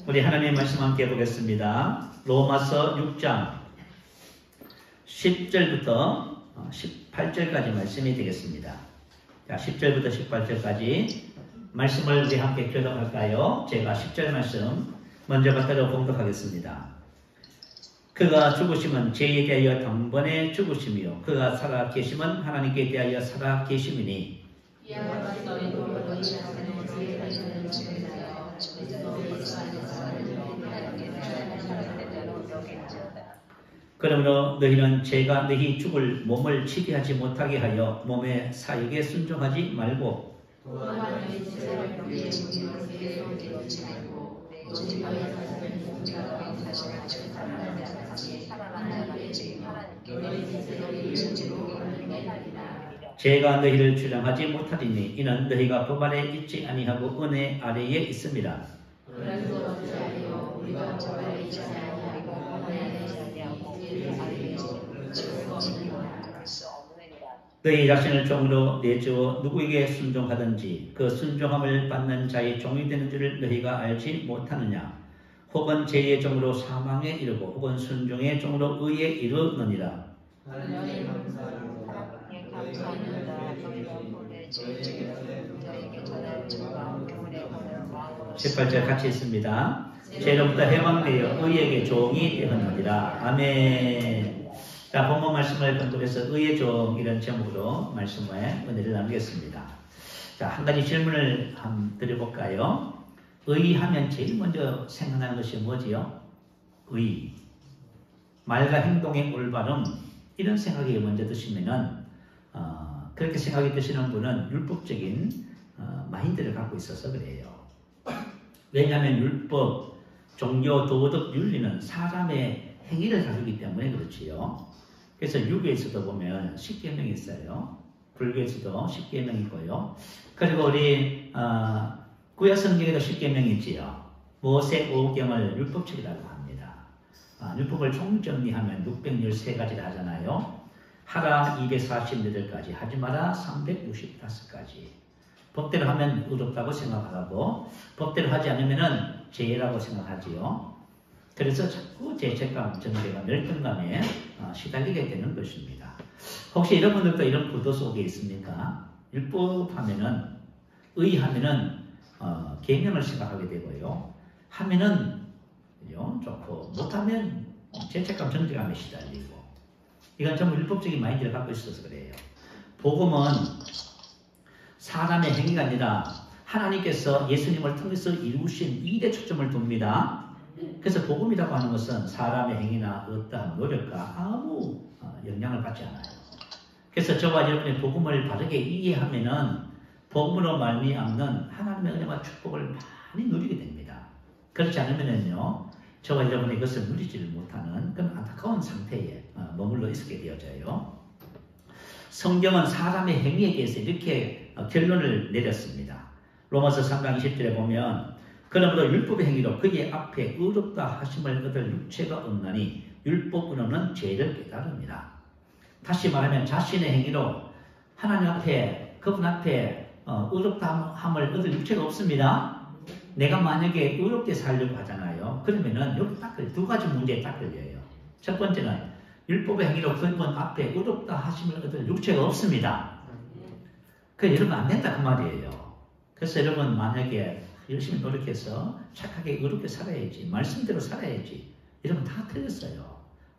우리 하나님의 말씀 함께 보겠습니다. 로마서 6장 10절부터 18절까지 말씀이 되겠습니다. 자, 10절부터 18절까지 말씀을 우리 함께 교독할까요? 제가 10절 말씀 먼저 받들어 공독하겠습니다. 그가 죽으심은 죄에 대하여 단번에 죽으심이요 그가 살아 계심은 하나님께 대하여 살아 계심이니 그러므로 너희는 죄가 너희 죽을 몸을 치게하지 못하게 하여 몸의 사역에 순종하지 말고 죄가 너희를 주장하지 못하리니 이는 너희가 법 아래 있지 아니하고 은혜 아래에 있습니다. 너희 자신을 종으로 내주어 누구에게 순종하든지 그 순종함을 받는 자의 종이 되는 줄을 너희가 알지 못하느냐? 혹은 죄의 종으로 사망에 이르고 혹은 순종의 종으로 의에 이르느니라. 18절 같이 있습니다. 죄로부터 해방되어 의에게 종이 되었느니라. 아멘. 자, 본문 말씀을 근거해서 의의 종 이런 제목으로 말씀에 은혜를 나누겠습니다. 자, 한 가지 질문을 한번 드려볼까요? 의하면 제일 먼저 생각나는 것이 뭐지요? 의. 말과 행동의 올바름 이런 생각이 먼저 드시면은 그렇게 생각이 드시는 분은 율법적인 마인드를 갖고 있어서 그래요. 왜냐하면 율법, 종교, 도덕, 윤리는 사람의 행위를 다루기 때문에 그렇지요. 그래서 유교에서도 보면 10계명이 있어요. 불교에서도 10계명이 있고요. 그리고 우리 구약 성경에도 10계명이 있지요. 모세 5경을 율법책이라고 합니다. 율법을 총정리하면 613가지를 하잖아요. 하라 248가지, 하지 마라 365가지. 법대로 하면 의롭다고 생각하고 법대로 하지 않으면 죄라고 생각하지요. 그래서 자꾸 죄책감, 정죄가 멸등감에 시달리게 되는 것입니다. 혹시 여러분들도 이런 구도 속에 있습니까? 율법하면은 의하면은 계명을 생각하게 되고요. 하면은 좋고 못하면 죄책감, 정죄감에 시달리고 이건 전부 율법적인 마인드를 갖고 있어서 그래요. 복음은 사람의 행위가 아니라 하나님께서 예수님을 통해서 이루신 일에 초점을 둡니다. 그래서 복음이라고 하는 것은 사람의 행위나 어떠한 노력과 아무 영향을 받지 않아요. 그래서 저와 여러분의 복음을 바르게 이해하면은 복음으로 말미암는 하나님의 은혜와 축복을 많이 누리게 됩니다. 그렇지 않으면은요, 저와 여러분이 이것을 누리지를 못하는 그런 안타까운 상태에 머물러 있게 되어져요. 성경은 사람의 행위에 대해서 이렇게 결론을 내렸습니다. 로마서 3장 20절에 보면 그러므로 율법의 행위로 그의 앞에 의롭다 하심을 얻을 육체가 없나니 율법으로는 죄를 깨달음이라. 다시 말하면 자신의 행위로 하나님 앞에 그분 앞에 의롭다 함을 얻을 육체가 없습니다. 내가 만약에 의롭게 살려고 하잖아요. 그러면은 여기 딱 두 가지 문제에 딱 걸려요. 첫 번째는 율법의 행위로 그분 앞에 의롭다 하심을 얻을 육체가 없습니다. 그래서 여러분 안 된다 그 말이에요. 그래서 여러분 만약에 열심히 노력해서 착하게 의롭게 살아야지, 말씀대로 살아야지, 여러분 다 틀렸어요.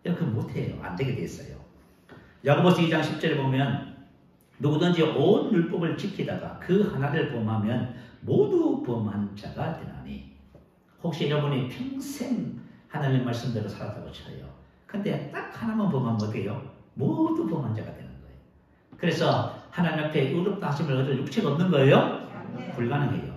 여러분 그거 못해요. 안 되게 됐어요. 야고보서 2장 10절에 보면 누구든지 온 율법을 지키다가 그 하나를 범하면 모두 범한 자가 되나니. 혹시 여러분이 평생 하나님의 말씀대로 살았다고 쳐요. 근데 딱 하나만 범하면 어때요? 모두 범한 자가 되는 거예요. 그래서 하나님 앞에 의롭다 하심을 얻을 육체가 없는 거예요? 불가능해요.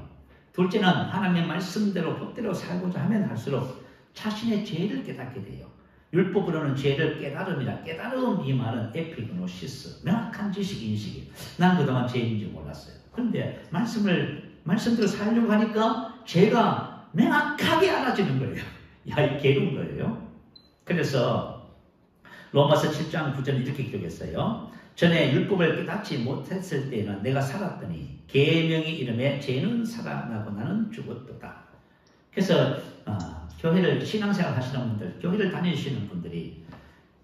둘째는 하나님의 말씀대로 법대로 살고자 하면 할수록 자신의 죄를 깨닫게 돼요. 율법으로는 죄를 깨달음이라. 깨달음 이 말은 에피그노시스, 명확한 지식, 인식이. 난 그동안 죄인지 몰랐어요. 그런데 말씀대로 살려고 하니까 죄가 명확하게 알아지는 거예요. 야, 이 괴로운 거예요. 그래서 로마서 7장 9절 이렇게 기록했어요. 전에 율법을 깨닫지 못했을 때는 내가 살았더니 계명이 이름에 죄는 살아나고 나는 죽었도다. 그래서 교회를 신앙생활 하시는 분들, 교회를 다니시는 분들이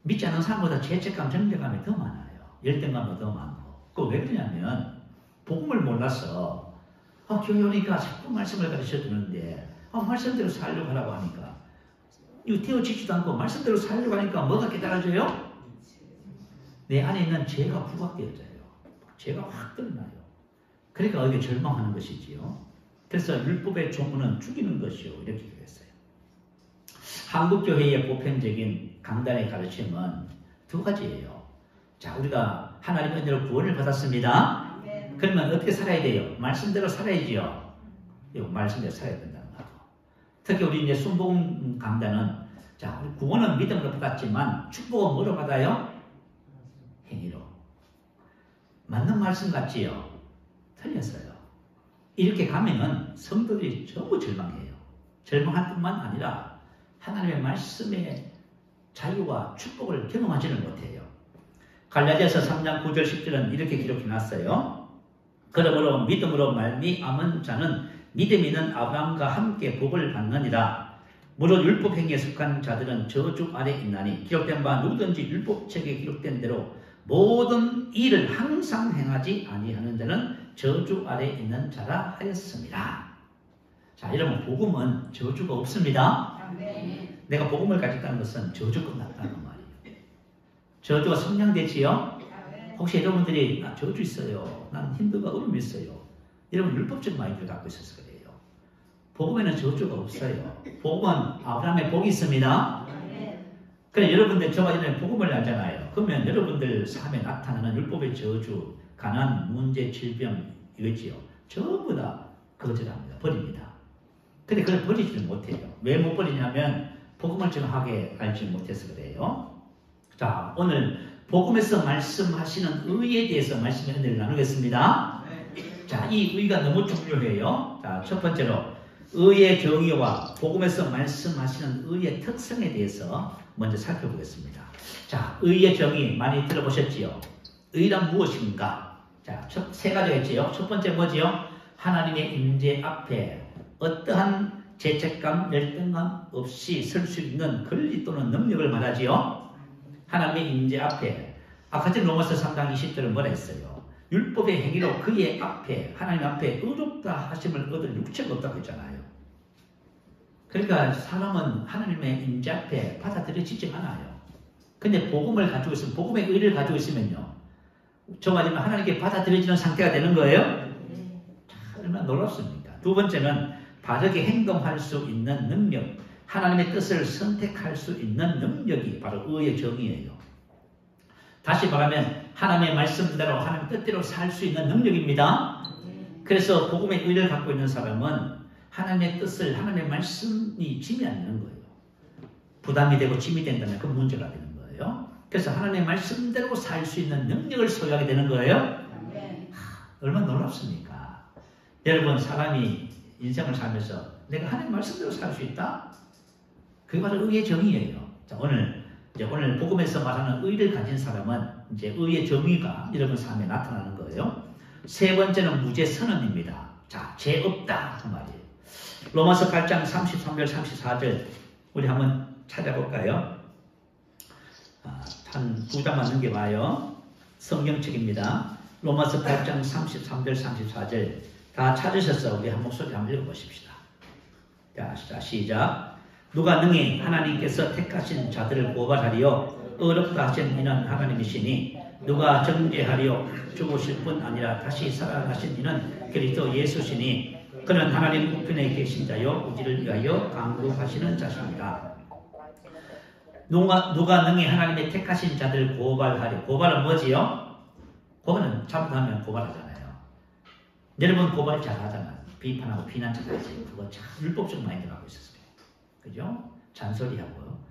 믿지 않는 사람보다 죄책감, 정죄감이 더 많아요. 열등감도 더 많고. 그 왜 그러냐면 복음을 몰라서 교회 오니까 자꾸 말씀을 가르쳐 주는데 말씀대로 살려고 하라고 하니까 이거 되어지지도 않고 말씀대로 살려고 하니까 뭐가 깨달아져요? 내 안에 있는 죄가 부각되어져요. 죄가 확 드러나요. 그러니까 이게 절망하는 것이지요. 그래서 율법의 조문은 죽이는 것이요. 이렇게 되었어요. 한국교회의 보편적인 강단의 가르침은 두 가지예요. 자, 우리가 하나님의 은혜로 구원을 받았습니다. 그러면 어떻게 살아야 돼요? 말씀대로 살아야지요. 말씀대로 살아야 된다는 거죠. 특히 우리 이제 순복음 강단은 자, 우리 구원은 믿음으로 받았지만 축복은 뭐로 받아요? 행위로. 맞는 말씀 같지요? 틀렸어요. 이렇게 가면은 성도들이 전부 절망해요. 절망할 뿐만 아니라 하나님의 말씀의 자유와 축복을 경험하지는 못해요. 갈라디아서 3장 9절 10절은 이렇게 기록해놨어요. 그러므로 믿음으로 말미암은 자는 믿음이 있는 아브라함과 함께 복을 받느니라. 무릇 율법 행위에 속한 자들은 저주 아래 있나니 기록된 바 누구든지 율법책에 기록된 대로 모든 일을 항상 행하지 아니하는 자는 저주 아래 있는 자라 하였습니다. 자, 여러분 복음은 저주가 없습니다. 내가 복음을 가졌다는 것은 저주 끝났다는 말이에요. 저주가 성량되지요? 혹시 여러분들이 저주 있어요. 난 힘들고 어려움이 있어요. 여러분 율법적 마인드를 갖고 있어서 그래요. 복음에는 저주가 없어요. 복음은 아브라함의 복이 있습니다. 그래 여러분들 저와 전에 복음을 알잖아요. 그러면 여러분들 삶에 나타나는 율법의 저주, 가난, 문제, 질병 이거지요. 전부 다 거절합니다. 버립니다. 근데 그걸 버리지는 못해요. 왜 못 버리냐면 복음을 정확하게 알지 못해서 그래요. 자, 오늘 복음에서 말씀하시는 의에 대해서 말씀의 은혜를 나누겠습니다. 자, 이 의가 너무 중요해요. 자, 첫 번째로 의의 정의와 복음에서 말씀하시는 의의 특성에 대해서 먼저 살펴보겠습니다. 자, 의의 정의 많이 들어보셨지요? 의란 무엇인가? 자, 세 가지가 있지요. 첫 번째 뭐지요? 하나님의 임재 앞에 어떠한 죄책감, 열등감 없이 설 수 있는 권리 또는 능력을 말하지요. 하나님의 임재 앞에 아까 전 로마서 3장 20절은 뭐라 했어요? 율법의 행위로 그의 앞에 하나님 앞에 의롭다 하심을 얻을 육체가 없다고 했잖아요. 그러니까 사람은 하나님의 임재 앞에 받아들여지지 않아요. 근데 복음을 가지고 있으면, 복음의 의를 가지고 있으면요, 정말이면 하나님께 받아들여지는 상태가 되는 거예요. 얼마나 놀랍습니까? 두 번째는 바르게 행동할 수 있는 능력, 하나님의 뜻을 선택할 수 있는 능력이 바로 의의 정의예요. 다시 말하면 하나님의 말씀대로 하나님 뜻대로 살 수 있는 능력입니다. 그래서 복음의 의를 갖고 있는 사람은 하나님의 뜻을, 하나님의 말씀이 짐이 안 되는 거예요. 부담이 되고 짐이 된다면 그 문제가 되는 거예요. 그래서 하나님의 말씀대로 살 수 있는 능력을 소유하게 되는 거예요. 얼마나 놀랍습니까? 여러분, 사람이 인생을 살면서 내가 하나님 말씀대로 살 수 있다? 그게 바로 의의 정의예요. 자, 오늘 복음에서 말하는 의를 가진 사람은 이제 의의 정의가 여러분 삶에 나타나는 거예요. 세 번째는 무죄 선언입니다. 자, 죄 없다 그 말이에요. 로마서 8장 33절 34절 우리 한번 찾아볼까요? 한 9장만 넘겨봐요. 성경책입니다. 로마서 8장 33절 34절 다 찾으셔서 우리 한 목소리 한번 읽어보십시다. 자, 시작. 누가 능히 하나님께서 택하신 자들을 고발하리요? 어렵다 하신 이는 하나님이시니 누가 정죄하리요? 죽으실 뿐 아니라 다시 살아나신 이는 그리스도 예수시니 그는 하나님 우편에 계신 자요 우리를 위하여 강구하시는 자십니다. 누가 능히 하나님의 택하신 자들을 고발하리요? 고발은 뭐지요? 고발은 잘못하면 고발하잖아요. 여러분 고발 잘하잖아요. 비판하고 비난 잘하지. 그거 참 율법적 마인드 갖고 있었어요. 그죠? 잔소리하고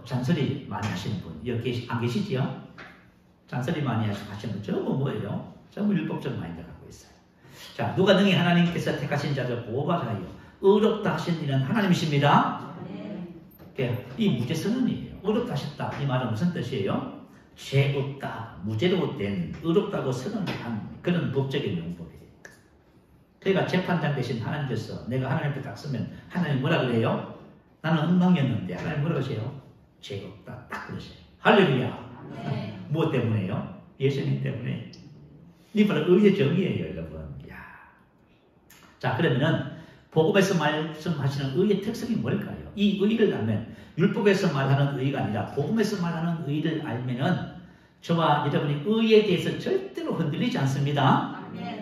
잔소리 많이 하시는 분 여기 안 계시지요? 잔소리 많이 하시는 분 전부 뭐예요? 전부 율법적 마인드 갖고 있어요. 자, 누가 능히 하나님께서 택하신 자들 고발하여 의롭다 하신 이는 하나님이십니다. 이 무죄 선언이에요. 의롭다 하셨다 이 말은 무슨 뜻이에요? 죄 없다, 무죄로 된 의롭다고 선언한 그런 법적인 명법이에요. 그러니까 재판장 대신 하나님께서 내가 하나님 앞에 딱 서면 하나님 뭐라 그래요? 나는 엉망이었는데 하나님 뭐라 그러세요? 죄가 없다. 딱 그러세요. 할렐루야. 네. 무엇 때문에요? 예수님 때문에. 이 바로 의의 정의예요, 여러분. 야. 자, 그러면은 복음에서 말씀하시는 의의 특성이 뭘까요? 이 의를 알면 율법에서 말하는 의가 아니라 복음에서 말하는 의를 알면은 저와 여러분이 의에 대해서 절대로 흔들리지 않습니다.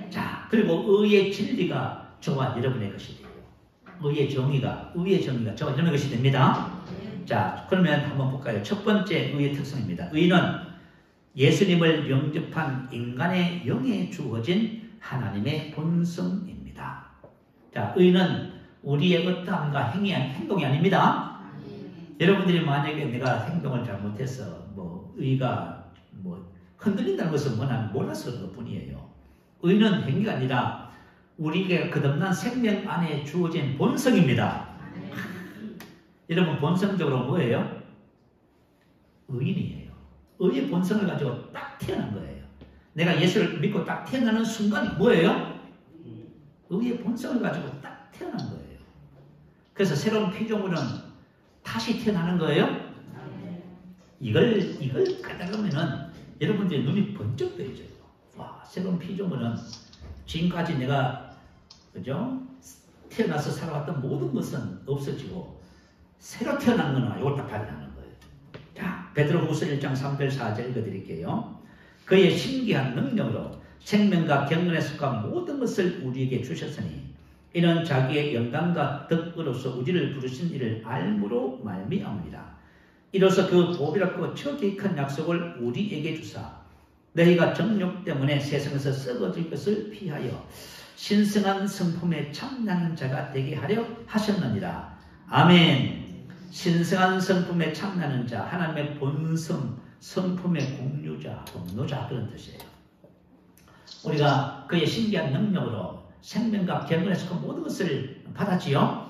자, 그리고 의의 진리가 저와 여러분의 것이 돼요. 의의 정의가 저와 여러분의 것이 됩니다. 자, 그러면 한번 볼까요? 첫 번째 의의 특성입니다. 의는 예수님을 영접한 인간의 영에 주어진 하나님의 본성입니다. 자, 의는 우리의 어떠함과 행동이 아닙니다. 여러분들이 만약에 내가 행동을 잘못해서 의가 흔들린다는 것은 난 몰라서 그것 뿐이에요. 의는 행위가 아니라 우리에게 거듭난 생명 안에 주어진 본성입니다. 여러분 본성적으로 뭐예요? 의인이에요. 의의 본성을 가지고 딱 태어난 거예요. 내가 예수를 믿고 딱 태어나는 순간이 뭐예요? 의의 본성을 가지고 딱 태어난 거예요. 그래서 새로운 피조물은 다시 태어나는 거예요. 이걸 까다로우면은 여러분들의 눈이 번쩍 뜨여져요. 와, 새로운 피조물은 지금까지 내가 그죠? 태어나서 살아왔던 모든 것은 없어지고 새로 태어난 거는 이걸 딱 발견하는 거예요. 자, 베드로후서 1장 3절 4절 읽어드릴게요. 그의 신기한 능력으로 생명과 경건에 속한 모든 것을 우리에게 주셨으니 이는 자기의 영광과 덕으로서 우리를 부르신 이를 알므로 말미암으리라. 이로써 그 보배롭고 저기 큰 약속을 우리에게 주사 너희가 정욕 때문에 세상에서 썩어질 것을 피하여 신성한 성품에 참나는 자가 되게 하려 하셨느니라. 아멘. 신성한 성품에 참나는 자, 하나님의 본성, 성품의 공유자, 동료자 그런 뜻이에요. 우리가 그의 신기한 능력으로 생명과 경건에 속한 모든 것을 받았지요.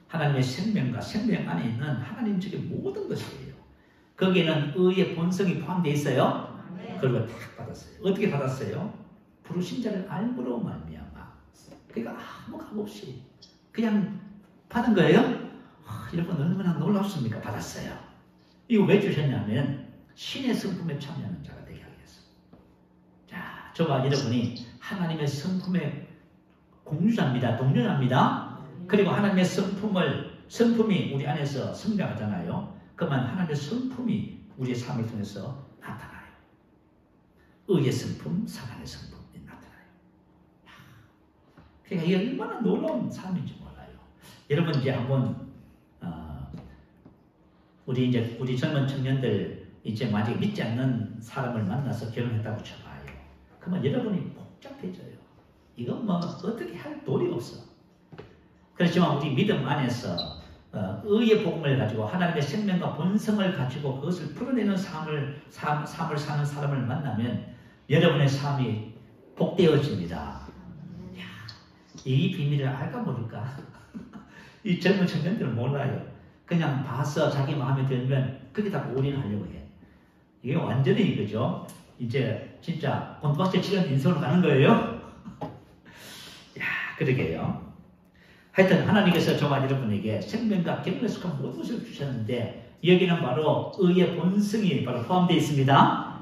하나님의 생명과 생명 안에 있는 하나님적인 모든 것이에요. 거기에는 의의 본성이 포함되어 있어요. 그걸 딱 받았어요. 어떻게 받았어요? 부르신 자를 알므로 말미암아. 그러니까 아무 값 없이 그냥 받은 거예요. 여러분 얼마나 놀랍습니까? 받았어요. 이거 왜 주셨냐면 신의 성품에 참여하는 자가 되게 하기 위해서. 자, 저와 여러분이 하나님의 성품의 공유자입니다. 동료자입니다. 그리고 하나님의 성품이 우리 안에서 성장하잖아요. 그러면 하나님의 성품이 우리의 삶을 통해서 나타나요. 의의 성품, 사랑의 성품이 나타나요. 그러니까 이게 얼마나 놀라운 삶인지 몰라요. 여러분 이제 한번 우리 젊은 청년들 이제 만약에 믿지 않는 사람을 만나서 결혼했다고 쳐봐요. 그러면 여러분이 복잡해져요. 이건 어떻게 할 도리가 없어. 그렇지만 우리 믿음 안에서 의의 복음을 가지고 하나님의 생명과 본성을 가지고 그것을 풀어내는 삶을 사는 사람을 만나면 여러분의 삶이 복되어집니다. 이 비밀을 알까 모를까? 이 젊은 청년들은 몰라요. 그냥 봐서 자기 마음에 들면 거기다 올인하려고 해. 이게 완전히 이거죠. 이제 진짜 곤박질 치는 인생으로 가는 거예요. 야, 그러게요. 하여튼 하나님께서 저와 여러분에게 생명과 경건에 속한 모든 것을 주셨는데 여기는 바로 의의 본성이 바로 포함되어 있습니다.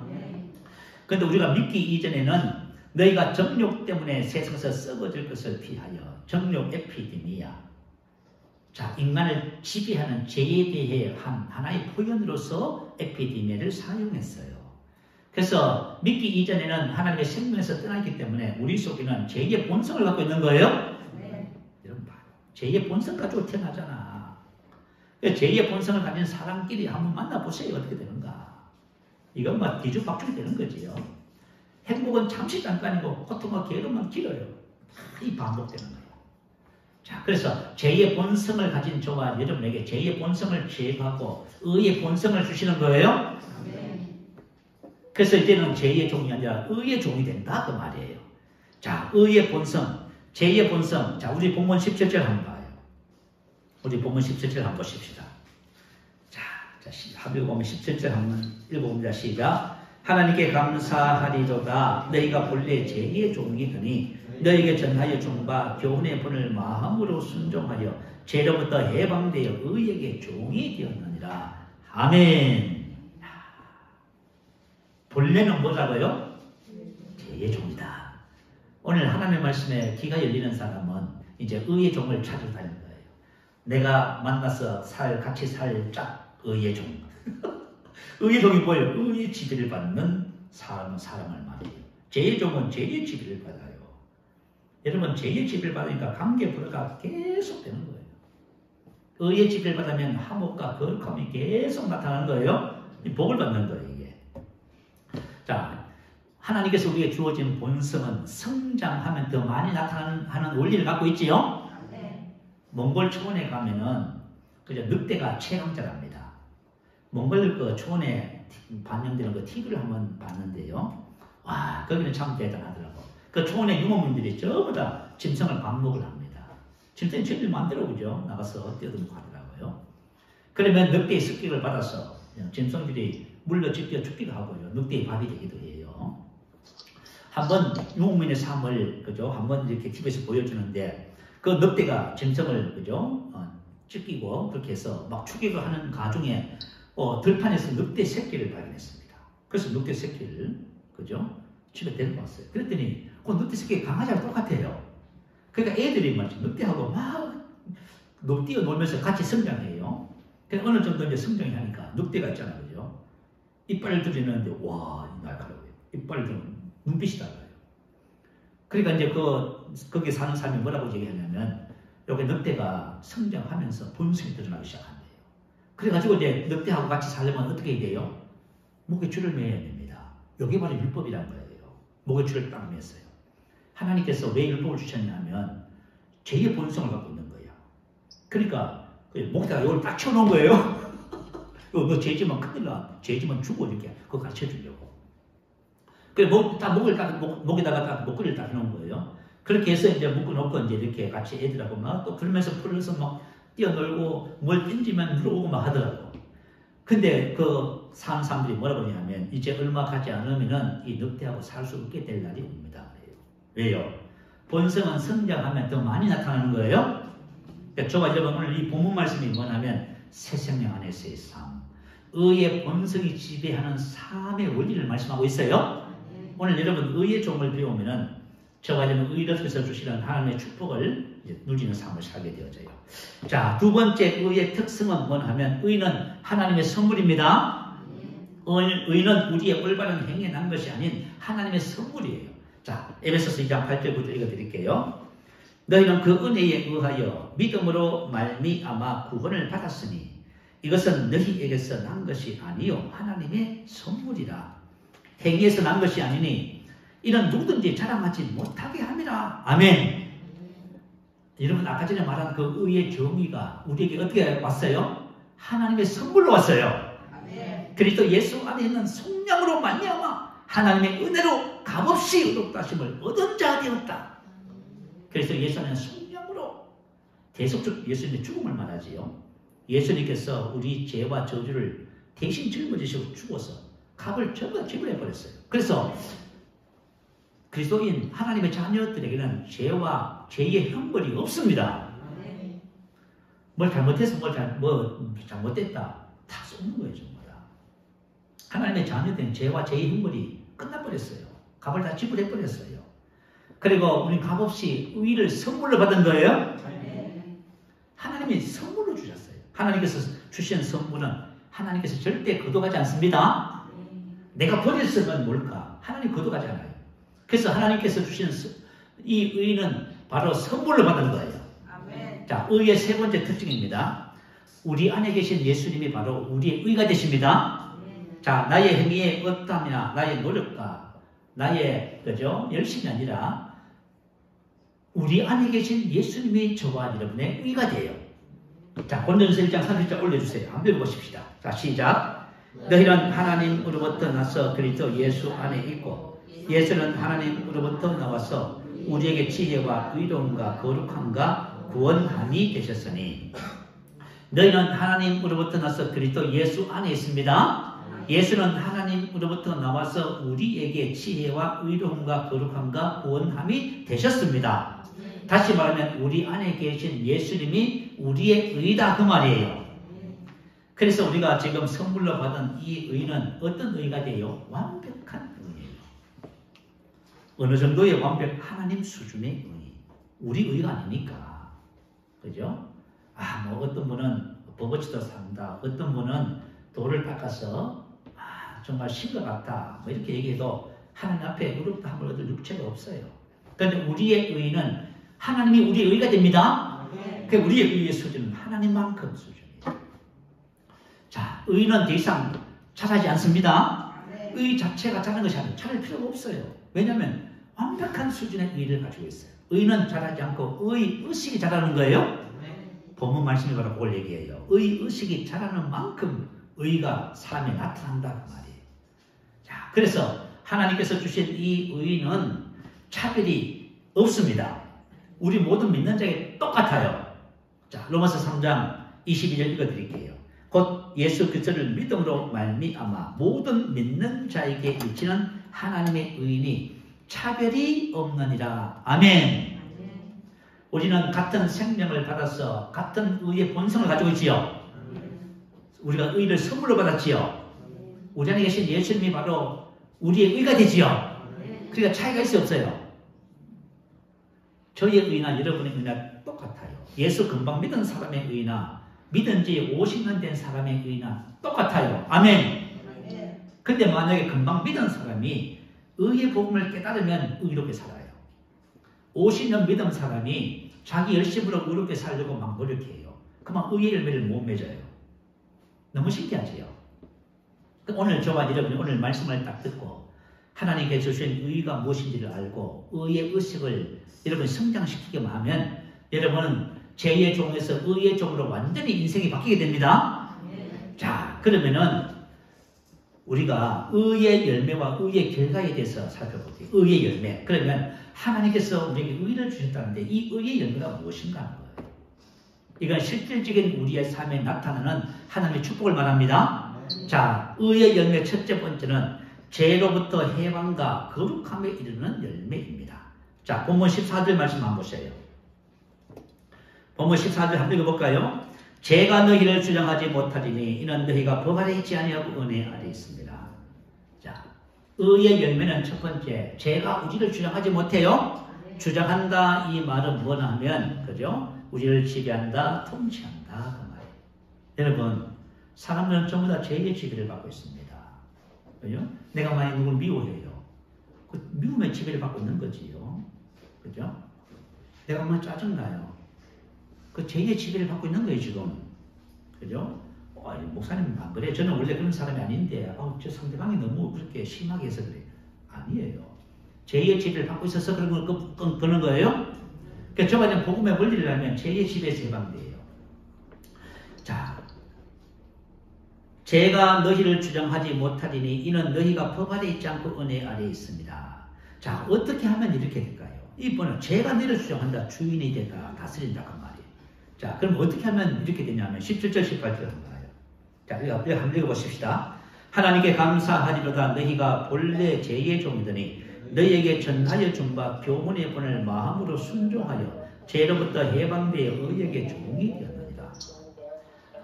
그런데 우리가 믿기 이전에는 너희가 정욕 때문에 세상에서 썩어질 것을 피하여, 정욕 에피데미아. 자, 인간을 지배하는 죄에 대해 하나의 표현으로서 에피데미아를 사용했어요. 그래서 믿기 이전에는 하나님의 생명에서 떠나기 때문에 우리 속에는 죄의 본성을 갖고 있는 거예요. 여러분 봐요. 죄의 본성 가지고 태어나잖아. 죄의 본성을 가진 사람끼리 한번 만나보세요. 어떻게 되는가. 이건 막 뒤죽박죽이 되는 거지요. 행복은 잠시 잠깐이고 고통과 괴로움은 길어요. 이 반복되는 거예요. 자, 그래서 죄의 본성을 가진 저와 여러분에게 죄의 본성을 제거하고 의의 본성을 주시는 거예요. 그래서 이제는 죄의 종이 아니라 의의 종이 된다 그 말이에요. 자, 의의 본성, 죄의 본성. 자, 우리 본문 17절 한번 봐요. 우리 본문 17절 한번 보십시다. 자, 하비고 보면 17절 한번 읽어봅니다. 시작. 하나님께 감사하리로다. 너희가 본래 제2의 종이더니 너희에게 전하여 준바 교훈의 분을 마음으로 순종하여 죄로부터 해방되어 의에게 종이 되었느니라. 아멘. 본래는 뭐라고요? 제2의 종이다. 오늘 하나님의 말씀에 귀가 열리는 사람은 이제 의의 종을 찾으러 다니는 거예요. 내가 만나서 같이 살짝 의의 종. 의의 종이 뭐예요? 의의 지배를 받는 사람을 말해요. 제2의 종은 제2의 지배를 받아요. 여러분, 제2의 지배를 받으니까 관계 불화가 계속 되는 거예요. 의의 지배를 받으면 화목과 거룩함이 계속 나타나는 거예요. 복을 받는 거예요, 이게. 자, 하나님께서 우리에게 주어진 본성은 성장하면 더 많이 나타나는 원리를 갖고 있지요? 네. 몽골 초원에 가면은 그저 늑대가 최강자랍니다. 몽골 그 초원에 반영되는 그 TV를 한번 봤는데요. 와, 거기는 참 대단하더라고. 그 초원의 유목민들이 전부 다 짐승을 방목을 합니다. 짐승이 제일 마음대로 그죠? 나가서 뛰어들고 하더라고요. 그러면 늑대의 습격을 받아서 짐승들이 물려 찢겨 죽기도 하고요. 늑대의 밥이 되기도 해요. 한번 유목민의 삶을 그죠? 한번 이렇게 TV에서 보여주는데 그 늑대가 짐승을 그죠? 찢기고 그렇게 해서 막 추격을 하는 가중에 들판에서 늑대 새끼를 발견했습니다. 그래서 늑대 새끼를 그죠? 집에 데리고 왔어요. 그랬더니 그 늑대 새끼 강아지랑 똑같아요. 그러니까 애들이 말이죠. 늑대하고 막 뛰어놀면서 같이 성장해요. 그러니까 어느 정도 이제 성장이 하니까 늑대가 있잖아요. 그죠? 이빨을 들이는데 와, 날카로워요. 이빨을 들면 눈빛이 달라요. 그러니까 이제 거기 사는 사람이 뭐라고 얘기하냐면 여기 늑대가 성장하면서 본성이 드러나기 시작한대요. 그래가지고 이제 늑대하고 같이 살려면 어떻게 해야 돼요? 목에 줄을 매야 됩니다. 이게 바로 율법이란 거예요. 목에 줄을 딱 맸어요. 하나님께서 왜 율법을 주셨냐면 제2의 본성을 갖고 있는 거예요. 그러니까 목에다가 이걸 딱 쳐놓은 거예요. 너 죄지면 큰일 나. 죄지면 죽어. 이렇게 그거 가르쳐 주려고. 그래 목에다가 딱 목걸이를 딱 해놓은 거예요. 그렇게 해서 이제 묶어놓고 이제 이렇게 같이 애들하고 막 또 그러면서 풀어서 막 뛰어놀고 뭘 던지면 물어오고 막 하더라고. 근데 그 사람들이 뭐라고 하냐면 이제 얼마 가지 않으면은 이 늑대하고 살 수 없게 될 날이 옵니다. 왜요? 본성은 성장하면 더 많이 나타나는 거예요. 그러니까 저와 여러분 오늘 이 본문 말씀이 뭐냐면 새 생명 안에서의 삶, 의의 본성이 지배하는 삶의 원리를 말씀하고 있어요. 오늘 여러분 의의 종을 배우면은 저와 여러분 의로서 주시는 하나님의 축복을 누리는 삶을 살게 되어져요. 자, 두 번째 의의 특성은 뭐냐 하면 의는 하나님의 선물입니다. 의는 우리의 올바른 행위에 난 것이 아닌 하나님의 선물이에요. 자, 에베소서 2장 8절부터 읽어드릴게요. 너희는 그 은혜에 의하여 믿음으로 말미암아 구원을 받았으니 이것은 너희에게서 난 것이 아니요 하나님의 선물이라. 행위에서 난 것이 아니니 이는 누구든지 자랑하지 못하게 함이라. 아멘. 여러분 아까 전에 말한 그 의의 정의가 우리에게 어떻게 왔어요? 하나님의 선물로 왔어요. 아멘. 그리스도 예수 안에 있는 성령으로 말미암아 하나님의 은혜로 값없이 의롭다 하심을 얻은 자가 되었다. 그래서 예수 안에는 성령으로 대속적 예수님의 죽음을 말하지요. 예수님께서 우리 죄와 저주를 대신 짊어지시고 죽어서 값을 전부 다 지불해버렸어요. 그래서 그리스도인 하나님의 자녀들에게는 죄와 죄의 형벌이 없습니다. 뭘 잘못해서 잘못됐다 다 쏘는 거예요. 전부 다. 하나님의 자녀들은 죄와 죄의 형벌이 끝나버렸어요. 값을 다 지불해버렸어요. 그리고 우리는 값없이 의를 선물로 받은 거예요. 하나님이 선물로 주셨어요. 하나님께서 주신 선물은 하나님께서 절대 거둬가지 않습니다. 내가 버렸으면 뭘까? 하나님 거둬가지 않아요. 그래서 하나님께서 주신 이 의는 바로 선물로 받은 거예요. 아멘. 자, 의의 세 번째 특징입니다. 우리 안에 계신 예수님이 바로 우리의 의가 되십니다. 아멘. 자, 나의 행위에 어떠하냐, 나의 노력과 나의 열심이 아니라 우리 안에 계신 예수님이 저와 여러분의 의가 돼요. 자, 고린도전서 1장 30절 올려주세요. 한번 읽어보십시다. 자, 시작. 너희는 하나님으로부터 나서 그리스도 예수 안에 있고 예수는 하나님으로부터 나와서 우리에게 지혜와 의로움과 거룩함과 구원함이 되셨으니 너희는 하나님으로부터 나서 그리스도 예수 안에 있습니다. 예수는 하나님으로부터 나와서 우리에게 지혜와 의로움과 거룩함과 구원함이 되셨습니다. 다시 말하면 우리 안에 계신 예수님이 우리의 의다 그 말이에요. 그래서 우리가 지금 선물로 받은 이 의는 어떤 의가 돼요? 완벽한 의예요. 어느 정도의 완벽? 하나님 수준의 의. 우리 의가 아니니까. 그죠? 뭐 어떤 분은 버거지도 산다. 어떤 분은 돌을 닦아서 정말 신것 같다. 뭐 이렇게 얘기해도 하나님 앞에 의롭다 함을 얻을 육체가 없어요. 그런데 우리의 의는 하나님이 우리의 의가 됩니다. 그 우리의 의의 수준은 하나님만큼 수준이에요. 자, 의는 더 이상 잘하지 않습니다. 의 자체가 잘하는 것이 아니에요. 잘할 필요가 없어요. 왜냐하면 완벽한 수준의 의를 가지고 있어요. 의는 잘하지 않고 의식이 잘하는 거예요. 본문 말씀이 바로 그걸 얘기해요. 의식이 잘하는 만큼 의가 삶에 나타난다 그 말이에요. 자, 그래서 하나님께서 주신 이 의는 차별이 없습니다. 우리 모든 믿는 자에게 똑같아요. 자, 로마서 3장 22절 읽어드릴게요. 곧 예수 그리스도를 믿음으로 말미암아 모든 믿는 자에게 미치는 하나님의 의인이 차별이 없느니라. 아멘. 우리는 같은 생명을 받아서 같은 의의 본성을 가지고 있지요. 우리가 의를 선물로 받았지요. 우리 안에 계신 예수님이 바로 우리의 의가 되지요. 그러니까 차이가 있어요, 없어요? 저희의 의나 여러분의 의나 똑같아요. 예수 금방 믿은 사람의 의나 믿은 지 50년 된 사람의 의나 똑같아요. 아멘. 근데 만약에 금방 믿은 사람이 의의 복음을 깨달으면 의롭게 살아요. 50년 믿은 사람이 자기 열심으로 의롭게 살려고 막 노력해요. 그만 의의 열매를 못 맺어요. 너무 신기하지요? 오늘 저와 여러분이 오늘 말씀을 딱 듣고 하나님께서 주신 의가 무엇인지를 알고 의의 의식을 여러분 성장시키기만 하면 여러분은 제2의 종에서 의의 종으로 완전히 인생이 바뀌게 됩니다. 자, 그러면은 우리가 의의 열매와 의의 결과에 대해서 살펴볼게요. 의의 열매. 그러면 하나님께서 우리에게 의를 주셨다는데 이 의의 열매가 무엇인가 하는 거예요. 이건 실질적인 우리의 삶에 나타나는 하나님의 축복을 말합니다. 자, 의의 열매 첫째 번째는 죄로부터 해방과 거룩함에 이르는 열매입니다. 자, 본문 14절 말씀 한번 보세요. 본문 14절 한번 읽어볼까요? 죄가 너희를 주장하지 못하리니 이는 너희가 법 아래 있지 아니하고 은혜 아래 있습니다. 자, 의의 열매는 첫 번째, 죄가 우리를 주장하지 못해요. 주장한다 이 말은 뭐냐 하면, 그죠? 우리를 지배한다, 통치한다 그 말이에요. 여러분, 사람들은 전부 다 죄의 지배를 받고 있습니다. 그죠? 내가 만약 누굴 미워해요. 그 미움의 지배를 받고 있는 거지요. 그죠? 내가 뭐 짜증나요. 그 죄의 지배를 받고 있는 거예요, 지금. 그죠? 목사님 안 그래. 저는 원래 그런 사람이 아닌데, 저 상대방이 너무 그렇게 심하게 해서 그래. 아니에요. 죄의 지배를 받고 있어서 그런 거예요? 그러니까 저가 이제 복음의 원리를 알면 죄의 지배에서 해방돼요. 자, 죄가 너희를 주장하지 못하리니 이는 너희가 법 아래 있지 않고 은혜 아래 있습니다. 자, 어떻게 하면 이렇게 될까요? 이번에 죄가 너희를 주장한다, 주인이 되다, 다스린다 그 말이에요. 자, 그럼 어떻게 하면 이렇게 되냐면 17절 18절 한번 봐요. 자, 우리가 한번 읽어보십시다. 하나님께 감사하리로다 너희가 본래 죄의 종이더니 너희에게 전하여 준 바 교훈의 본을 마음으로 순종하여 죄로부터 해방되어 의에게 종이 되었느니라.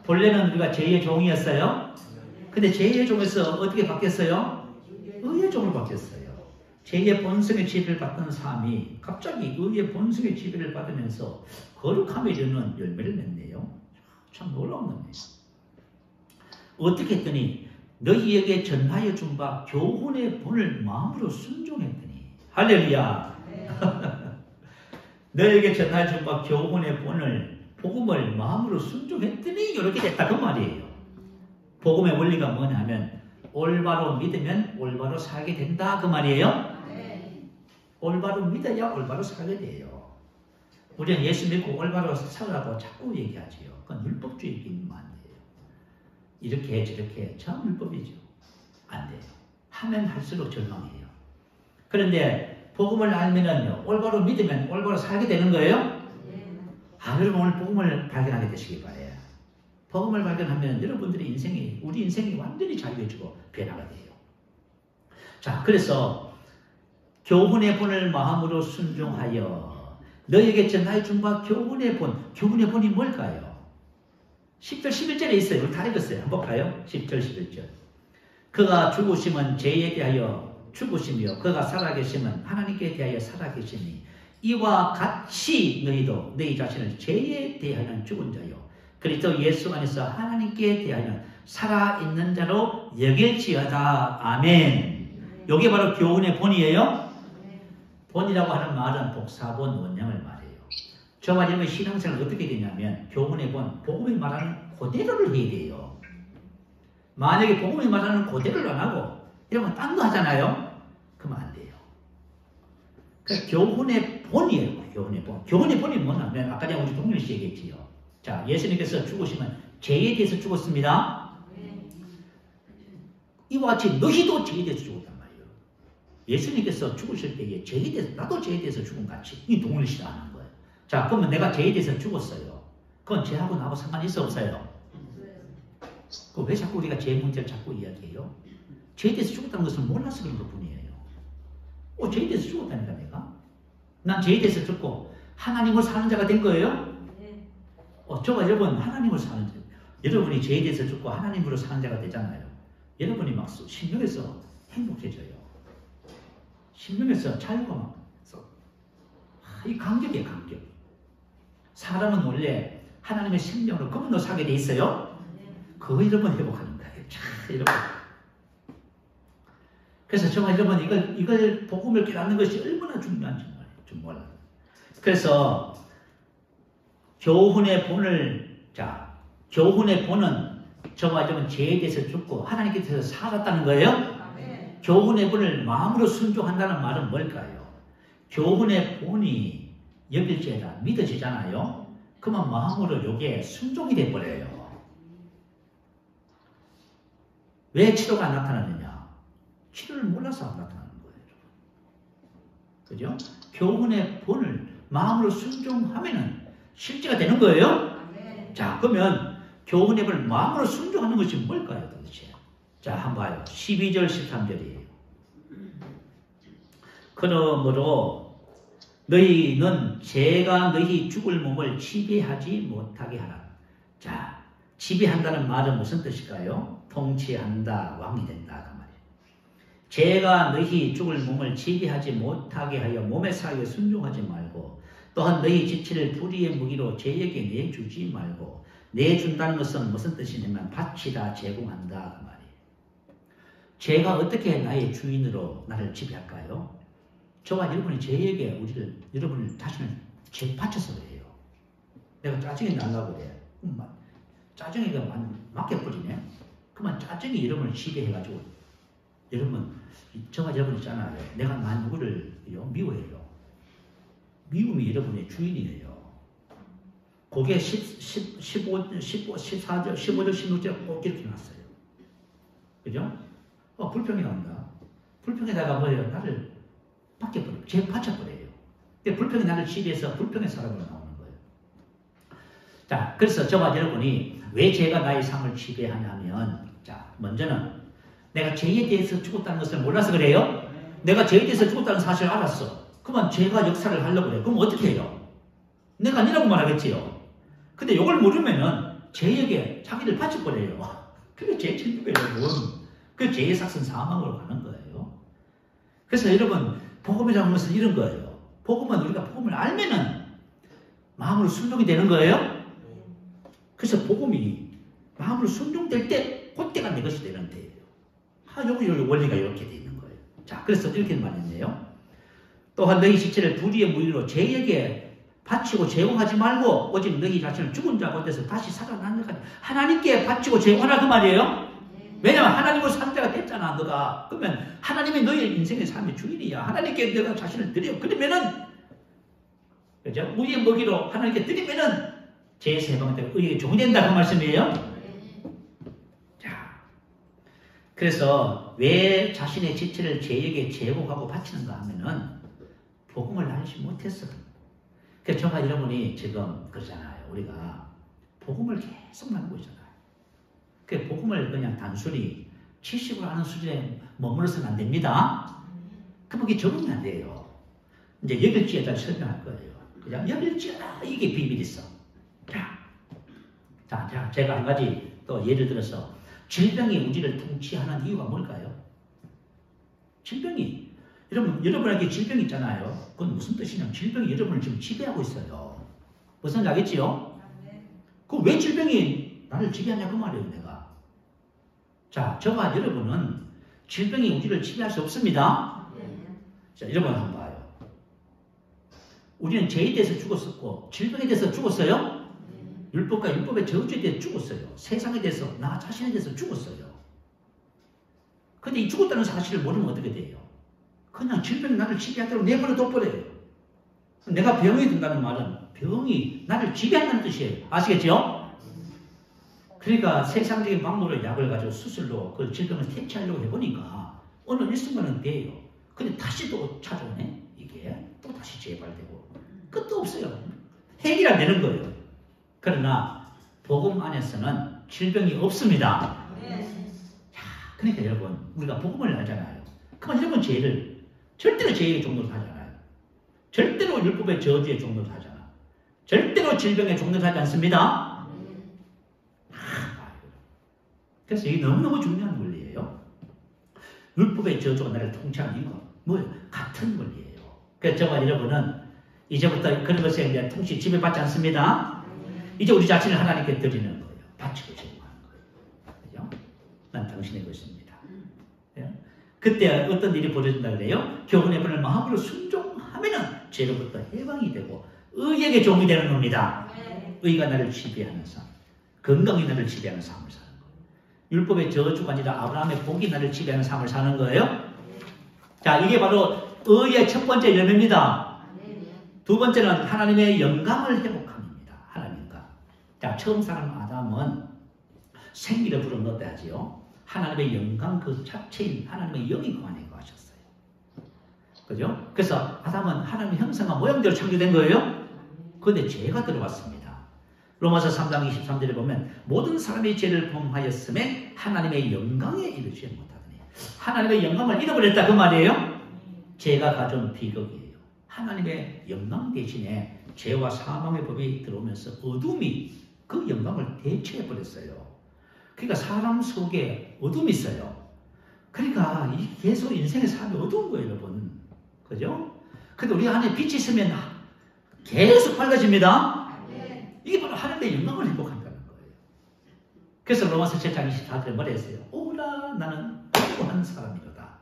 본래는 우리가 죄의 종이었어요. 근데 죄의 종에서 어떻게 바뀌었어요? 의의 종으로 바뀌었어요. 죄의 본성의 지배를 받던 삶이 갑자기 의의 본성의 지배를 받으면서 거룩함에 이르는 열매를 맺네요. 참 놀라운 겁니다. 어떻게 했더니 너희에게 전하여 준 바 교훈의 본을 마음으로 순종했더니 할렐루야. 너희에게 전하여 준 바 교훈의 본을 복음을 마음으로 순종했더니 이렇게 됐다 그 말이에요. 복음의 원리가 뭐냐면 올바로 믿으면 올바로 살게 된다 그 말이에요. 올바로 믿어야 올바로 살게 돼요. 우리는 예수 믿고 올바로 살라고 자꾸 얘기하지요. 그건 율법주의이기만 돼요. 이렇게 저렇게 참 율법이죠. 안 돼요. 하면 할수록 절망해요. 그런데 복음을 알면은요, 올바로 믿으면 올바로 살게 되는 거예요. 여러분 오늘 복음을 발견하게 되시기 바래요. 복음을 발견하면 여러분들의 인생이, 우리 인생이 완전히 자유해지고 변화가 돼요. 자, 그래서 교훈의 본을 마음으로 순종하여 너에게 전하여 준 바 교훈의 본. 교훈의 본이 뭘까요? 10절 11절에 있어요. 우리 다 읽었어요. 한번 볼까요? 10절 11절. 그가 죽으심은 죄에 대하여 죽으시며 그가 살아계심은 하나님께 대하여 살아계시니 이와 같이 너희도 너희 자신을 죄에 대하여 죽은 자요 그리스도 예수 안에서 하나님께 대하여 살아있는 자로 여길지어다. 아멘. 이게 바로 교훈의 본이에요. 본이라고 하는 말은 복사본 원형을 말해요. 저와 여러분의 신앙생활은 어떻게 되냐면 교훈의 본, 복음이 말하는 그대로를 해야 돼요. 만약에 복음이 말하는 그대로를 안 하고 이러면 딴 거 하잖아요. 그러면 안 돼요. 그러니까 교훈의 본이에요. 교훈의 본. 교훈의 본이 뭐냐면 아까 전에 우리 동일 씨 얘기했지요. 자, 예수님께서 죽으시면 죄에 대해서 죽었습니다. 이와 같이 너희도 죄에 대해서 죽었단 말이에요. 예수님께서 죽으실 때에 죄에 대해서, 나도 죄에 대해서 죽은 같이 이 동일 씨가 하는 거예요. 자, 그러면 내가 죄에 대해서 죽었어요. 그건 죄하고 나하고 상관이 있어 없어요? 왜 자꾸 우리가 죄 문제를 자꾸 이야기해요? 죄에 대해서 죽었다는 것을 몰라서 그런 것 뿐이에요. 죄에 대해서 죽었다니까 내가? 난 죄에 대해서 죽고 하나님을 사는 자가 된 거예요? 저가 여러분 하나님을 사는 자, 여러분이 죄에 대해서 죽고 하나님으로 사는 자가 되잖아요. 여러분이 막 심령에서 행복해져요. 심령에서 자유가 막 이 감격이에요. 감격. 사람은 원래 하나님의 생명으로 그분도 사게 돼 있어요. 그거 여러분 회복하는 거예요. 여러분. 그래서 정말 여러분 이걸 복음을 깨닫는 것이 얼마나 중요한지 좀 몰라요. 그래서 교훈의 본은 저와 여러분 죄에 대해서 죽고 하나님께 대해서 살았다는 거예요. 교훈의 본을 마음으로 순종한다는 말은 뭘까요? 교훈의 본이 여길지어다 믿어지잖아요. 그러면 마음으로 요게 순종이 돼버려요. 왜 치료가 안 나타나느냐? 치료를 몰라서 안 나타나는 거예요. 그죠? 교훈의 본을 마음으로 순종하면은 실제가 되는 거예요. 자, 그러면 교훈의 본을 마음으로 순종하는 것이 뭘까요, 도대체? 자, 한번 봐요. 12절 13절이에요. 그러므로 너희는 죄가 너희 죽을 몸을 지배하지 못하게 하라. 자, 지배한다는 말은 무슨 뜻일까요? 통치한다, 왕이 된다 그 말이에요. 죄가 너희 죽을 몸을 지배하지 못하게 하여 몸의 사유에 순종하지 말고 또한 너희 지체를 불의의 무기로 죄에게 내주지 말고 내준다는 것은 무슨 뜻이냐면 바치다, 제공한다 그 말이에요. 죄가 어떻게 나의 주인으로 나를 지배할까요? 저와 여러분이 죄에게 여러분을 자신을 죄 바쳐서 그래요. 내가 짜증이 나려고 그래. 짜증이가 맡겨버리네. 그러면 짜증이 여러분을 지배해가지고 여러분, 저와 여러분 있잖아요. 내가 누구를 미워해요. 미움이 여러분의 주인이에요. 그게 15절, 16절에 꼭 이렇게 놨어요. 그죠? 불평이 나온다. 불평에다가 뭐예요? 나를 바뀌어버려요. 죄 바쳐버려요. 불평이 나를 지배해서 불평의 사람으로 나오는 거예요. 자, 그래서 저와 여러분이 왜 죄가 나의 삶을 지배하냐면, 자, 먼저는 내가 죄에 대해서 죽었다는 것을 몰라서 그래요. 내가 죄에 대해서 죽었다는 사실을 알았어. 그러면 죄가 역사를 하려고 그래요. 그럼 어떻게 해요? 내가 아니라고 말하겠지요. 근데 이걸 모르면은 죄에게 자기를 바쳐버려요. 그게 죄 천국이에요, 여러분. 그 죄의 삭은 사망으로 가는 거예요. 그래서 여러분, 복음이라는 것은 이런 거예요. 복음은 우리가 복음을 알면은 마음으로 순종이 되는 거예요. 그래서 복음이 마음으로 순종될 때 그때가 내 것이 되는 데예요. 여기 원리가 이렇게 돼 있는 거예요. 자, 그래서 이렇게 말했네요. 또한 너희 지체를 불의의 무기로 죄에게 바치고 제공하지 말고 오직 너희 자신을 죽은 자 가운데서 다시 살아난 자까지 하나님께 바치고 제공하라 그 말이에요. 왜냐면 하나님으로 사는 자가 됐잖아, 너가. 그러면 하나님이 너의 인생의 삶의 주인이야. 하나님께 너가 자신을 드려. 그러면은, 그죠? 우리의 먹이로 하나님께 드리면은 죄에서 해방되고 의에게 종이 된다 그 말씀이에요. 자, 그래서 왜 자신의 지체를 죄에게 제공하고 바치는가 하면은 복음을 알지 못했어. 그래서 저가 여러분이 지금 그러잖아요. 우리가 복음을 계속 나누고 있잖아요. 그 복음을 그냥 단순히 70을 하는 수준에 머물러서는 안 됩니다. 그게 적응이 안 돼요. 이제 여길지에 따라 설명할 거예요. 그냥 여길지어다. 이게 비밀이 있어. 자, 제가 한 가지 또 예를 들어서 질병이 우리를 통치하는 이유가 뭘까요? 질병이 여러분에게 질병이 있잖아요. 그건 무슨 뜻이냐면 질병이 여러분을 지금 지배하고 있어요. 무슨 알겠지요? 그 왜 질병이 나를 지배하냐 그 말이에요, 내가. 자, 저와 여러분은 질병이 우리를 지배할 수 없습니다. 자, 여러분 한번 봐요. 우리는 죄에 대해서 죽었었고 질병에 대해서 죽었어요. 율법과 율법의 저주에 대해서 죽었어요. 세상에 대해서, 나 자신에 대해서 죽었어요. 근데 이 죽었다는 사실을 모르면 어떻게 돼요? 그냥 질병이 나를 지배하도록 내버려 둬버려요. 내가 병이 든다는 말은 병이 나를 지배한다는 뜻이에요. 아시겠죠? 그러니까 세상적인 방법으로 약을 가지고 수술로 그 질병을 퇴치하려고 해보니까 어느 일순간은 돼요. 근데 다시 또 찾아오네. 이게 또 다시 재발되고 끝도 없어요. 해결이 안 되는 거예요. 그러나 복음 안에서는 질병이 없습니다. 자, 그러니까 여러분 우리가 복음을 알잖아요. 그러면 여러분 절대로 죄의 종노릇 하지 않아요. 절대로 율법의 저주의 종노릇 하지 않아요. 절대로 질병의 종노릇 하지 않습니다. 그래서 이게 너무너무 중요한 원리예요. 율법의 저주가 나를 통치하는 이유가 뭐예요? 같은 원리예요. 그래서 저와 여러분은 이제부터 그런 것에 대한 통치 지배받지 않습니다. 이제 우리 자신을 하나님께 드리는 거예요. 바치고 제공하는 거예요. 그죠? 난 당신의 것입니다. 그때 어떤 일이 벌어진다 그래요? 교훈의 분을 마음으로 순종하면은 죄로부터 해방이 되고 의에게 종이 되는 겁니다. 의가 나를 지배하는 삶, 건강이 나를 지배하는 삶을 사는 거예요. 율법의 저주가 아니라 아브라함의 복이 나를 지배하는 삶을 사는 거예요. 자, 이게 바로 의의 첫 번째 열매입니다. 두 번째는 하나님의 영광을 회복함입니다. 하나님과. 자, 처음 사람 아담은 생기를 불어넣었다 하지요. 하나님의 영광 그 자체인 하나님의 영이 그 안에 거하셨어요. 그죠? 그래서 아담은 하나님의 형상과 모양대로 창조된 거예요. 그런데 죄가 들어왔습니다. 로마서 3장 23절에 보면 모든 사람이 죄를 범하였음에 하나님의 영광에 이르지 못하더니 하나님의 영광을 잃어버렸다 그 말이에요. 죄가 가져온 비극이에요. 하나님의 영광 대신에 죄와 사망의 법이 들어오면서 어둠이 그 영광을 대체해버렸어요. 그러니까 사람 속에 어둠이 있어요. 그러니까 계속 인생의 삶이 어두운 거예요, 여러분. 그죠? 근데 우리 안에 빛이 있으면 계속 밝아집니다. 이게 바로 하나님의 영광을 회복한다는 거예요. 그래서 로마서 7장 24절에 뭐라 했어요? 오라 나는 공고한 사람이로다.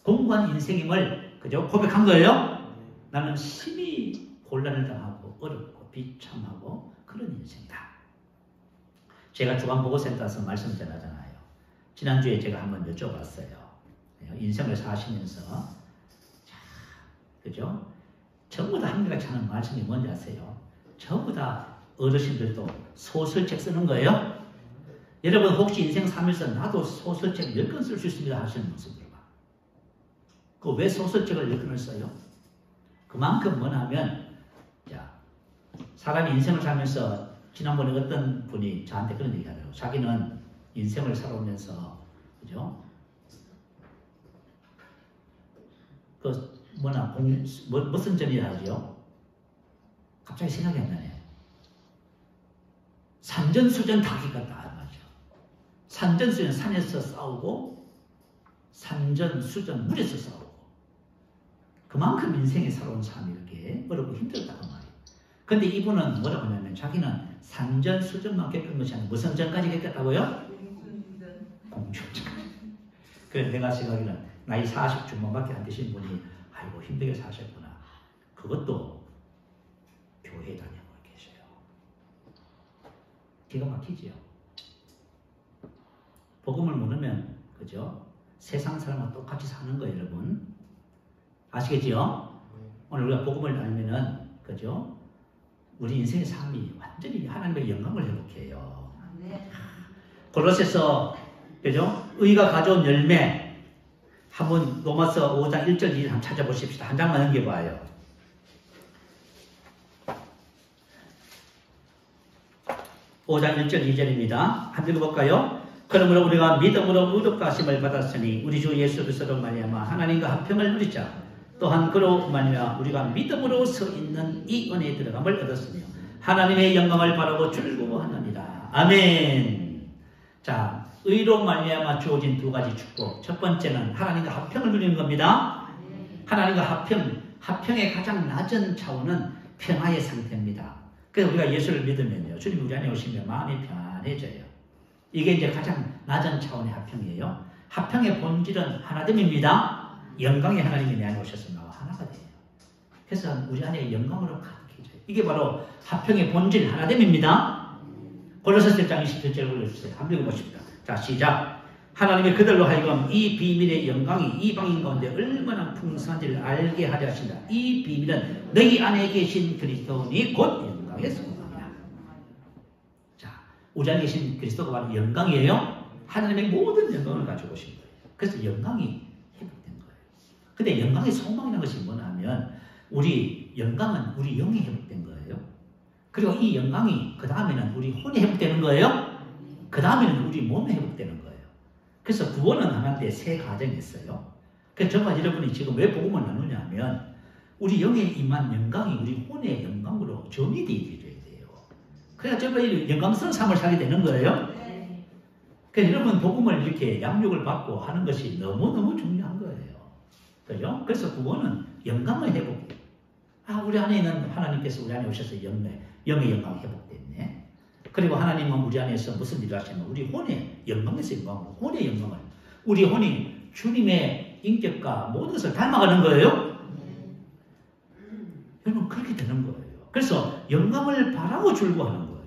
공고한 인생임을 그죠? 고백한 거예요. 나는 심히 곤란을 당하고 어렵고 비참하고 그런 인생이다. 제가 중앙보고센터에서 말씀 전하잖아요. 지난주에 제가 한번 여쭤봤어요. 인생을 사시면서 자, 그죠? 전부 다 한결같이 하는 말씀이 뭔지 아세요? 전부 다 어르신들도 소설책 쓰는 거예요. 여러분 혹시 인생 살면서 나도 소설책 10권 쓸 수 있습니다 하시는 분들 봐. 그 왜 소설책을 10권을 써요? 그만큼 뭐냐면 자, 사람이 인생을 살면서 지난번에 어떤 분이 저한테 그런 얘기 하더라고요. 자기는 인생을 살아오면서 그죠? 그 무슨 점이 하죠? 갑자기 생각이 안 나네요. 산전수전 다 겪었다 말이죠. 산전수전 산에서 싸우고 산전수전 물에서 싸우고 그만큼 인생에 살아온 삶이 이렇게 어렵고 힘들었다고 말이에요. 근데 이분은 뭐라고 하냐면 자기는 산전수전만 겪은 것이 아니라 무슨 전까지 겪었다고요? 공중전. 그래서 내가 생각에는 나이 40 중반밖에 안 되신 분이 아이고 힘들게 사셨구나. 그것도 교회에 다니고 계셔요. 기가 막히지요. 복음을 모르면 그죠? 세상 사람과 똑같이 사는 거예요, 여러분. 아시겠지요? 오늘 우리가 복음을 알면은 그죠? 우리 인생의 삶이 완전히 하나님의 영광을 회복해요. 골로새서 그죠? 의가 가져온 열매 한번 로마서 5장 1절 2절 한번 찾아보십시다. 한 장만 넘겨봐요. (5장 1절 2절입니다) 한번 읽어볼까요? 그러므로 우리가 믿음으로 의롭다 하심을 받았으니 우리 주 예수 그리스도로 말미암아 하나님과 합평을 누리자. 또한 그로 말미암아 우리가 믿음으로 서 있는 이 은혜에 들어감을 얻었으며 하나님의 영광을 바라고 즐거워하느니라. 아멘. 자, 의로 말미암아 주어진 두 가지 축복. 첫 번째는 하나님과 합평을 누리는 겁니다. 하나님과 합평의 가장 낮은 차원은 평화의 상태입니다. 그래서 우리가 예수를 믿으면요, 주님 우리 안에 오시면 마음이 편안해져요. 이게 이제 가장 낮은 차원의 합평이에요. 합평의 본질은 하나됨입니다. 영광의 하나님이 내 안에 오셔서 나와 하나가 돼요. 그래서 우리 안에 영광으로 가득해져요. 이게 바로 합평의 본질 하나됨입니다. 골로새서 1장 27절 올려주세요. 한번 읽어보십시다. 자, 시작. 하나님이 그들로 하여금 이 비밀의 영광이 이방인 가운데 얼마나 풍성한지를 알게 하려 하신다. 이 비밀은 너희 안에 계신 그리스도니 곧 영광의 성령이라. 자, 우리 안에 계신 그리스도가 바로 영광이에요. 하나님의 모든 영광을 가지고 오신 거예요. 그래서 영광이 회복된 거예요. 근데 영광의 소망이라는 것이 뭐냐 하면 우리 영광은 우리 영이 회복된 거예요. 그리고 이 영광이 그 다음에는 우리 혼이 회복되는 거예요. 그 다음에는 우리 몸이 회복되는 거예요. 그래서 구원은 하나인데 세 과정이 있어요. 그래서 정말 여러분이 지금 왜 복음을 나누냐 하면 우리 영에 임한 영광이 우리 혼의 영광으로 전이되어야 돼요. 그래야 저희 영광스러운 삶을 살게 되는 거예요. 그래서 여러분 복음을 이렇게 양육을 받고 하는 것이 너무너무 중요한 거예요. 그죠? 그래서 구원은 영광의 회복. 우리 안에 있는 하나님께서 우리 안에 오셔서 영의 영광이 회복됐네. 그리고 하나님은 우리 안에서 무슨 일을 하시냐면 우리 혼의 영광에서 영광으로 혼의 영광을 우리 혼이 주님의 인격과 모든 것을 닮아가는 거예요. 여러분 그렇게 되는 거예요. 그래서 영광을 바라고 즐거워하는 거예요.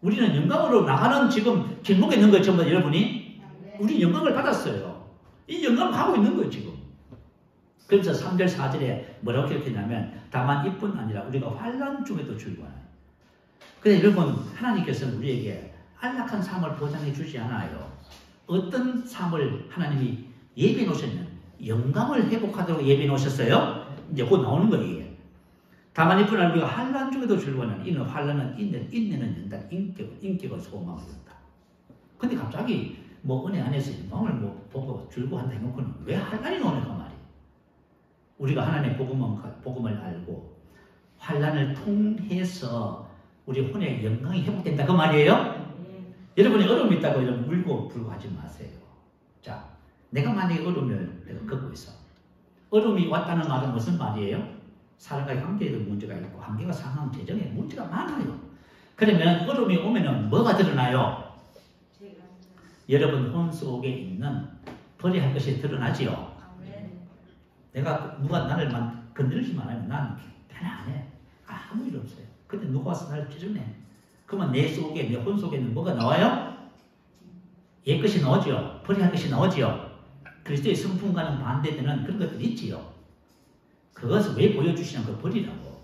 우리는 영광으로 나가는 지금 길목에 있는 거예요. 전부 여러분이 우리 영광을 받았어요. 이 영광을 가고 있는 거예요 지금. 그래서 3절 4절에 뭐라고 기록했냐면 다만 이뿐 아니라 우리가 환난 중에도 즐거워하는. 근데 여러분 하나님께서는 우리에게 안락한 삶을 보장해 주지 않아요. 어떤 삶을 하나님이 예비해 놓으셨냐면 영광을 회복하도록 예비해 놓으셨어요. 이제 곧 나오는 거예요. 다만 이뿐 아니라 우리가 환난 중에도 즐거워하는. 이는 환난은 인내는 연다. 인격을 소망을 연다. 근데 갑자기 뭐 은혜 안에서 영광을 뭐 보고 즐거워한다 해놓고는 왜 환난이 나오는가 말이에요. 우리가 하나님의 복음을 알고 환난을 통해서 우리 혼의 영광이 회복된다 그 말이에요. 여러분이 어려움이 있다고 여러분 울고 불고 하지 마세요. 자, 내가 만약에 어려움을 내가 겪고 있어. 어려움이 왔다는 말은 무슨 말이에요? 사람과의 관계에도 문제가 있고 관계가 상황 재정에 문제가 많아요. 그러면 어려움이 오면은 뭐가 드러나요? 여러분 혼 속에 있는 버려야 할 것이 드러나지요. 내가 누가 나를 건드리지만 하면 난 편안해. 아무 일 없어요. 근데 누가 와서 나를 찌르네. 그러면 내 속에, 내 혼 속에는 뭐가 나와요? 옛 것이 나오죠. 버려야 할 것이 나오죠. 그리스도의 성품과는 반대되는 그런 것들이 있지요. 그것을 왜 보여주시냐면 그걸 버리라고.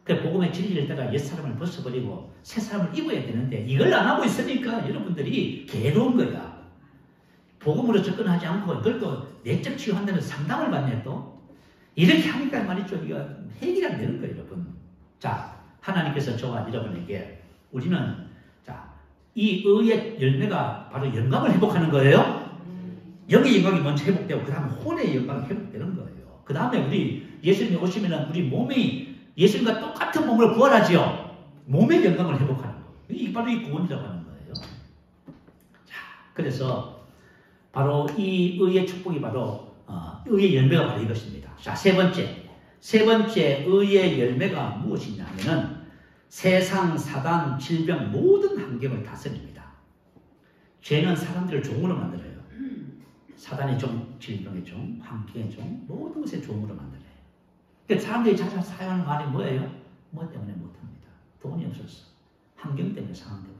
그 복음의 진리를 따라 옛사람을 벗어버리고 새사람을 입어야 되는데 이걸 안 하고 있으니까 여러분들이 괴로운 거야. 복음으로 접근하지 않고 이걸 또 내적 치유한다는 상담을 받네 또. 이렇게 하니까 말이죠. 이거 해결이 안 되는 거예요, 여러분. 자, 하나님께서 저와 여러분에게 우리는 자, 이 의의 열매가 바로 영광을 회복하는 거예요. 영의 영광이 먼저 회복되고 그 다음에 혼의 영광이 회복되는 거예요. 그 다음에 우리 예수님이 오시면 우리 몸이 예수님과 똑같은 몸을 부활하지요. 몸의 영광을 회복하는 거예요. 이게 바로 이 구원이라고 하는 거예요. 자, 그래서 바로 이 의의 축복이 바로 의의 열매가 바로 이것입니다. 자, 세 번째 의의 열매가 무엇이냐 하면은 세상, 사단, 질병 모든 환경을 다스립니다. 죄는 사람들을 종으로 만들어요. 사단의 종, 질병의 종, 환경의 종, 모든 것의 종으로 만들어요. 그러니까 사람들이 자주 사용하는 말이 뭐예요? 뭐 때문에 못합니다. 돈이 없었어. 환경 때문에, 상황 때문에.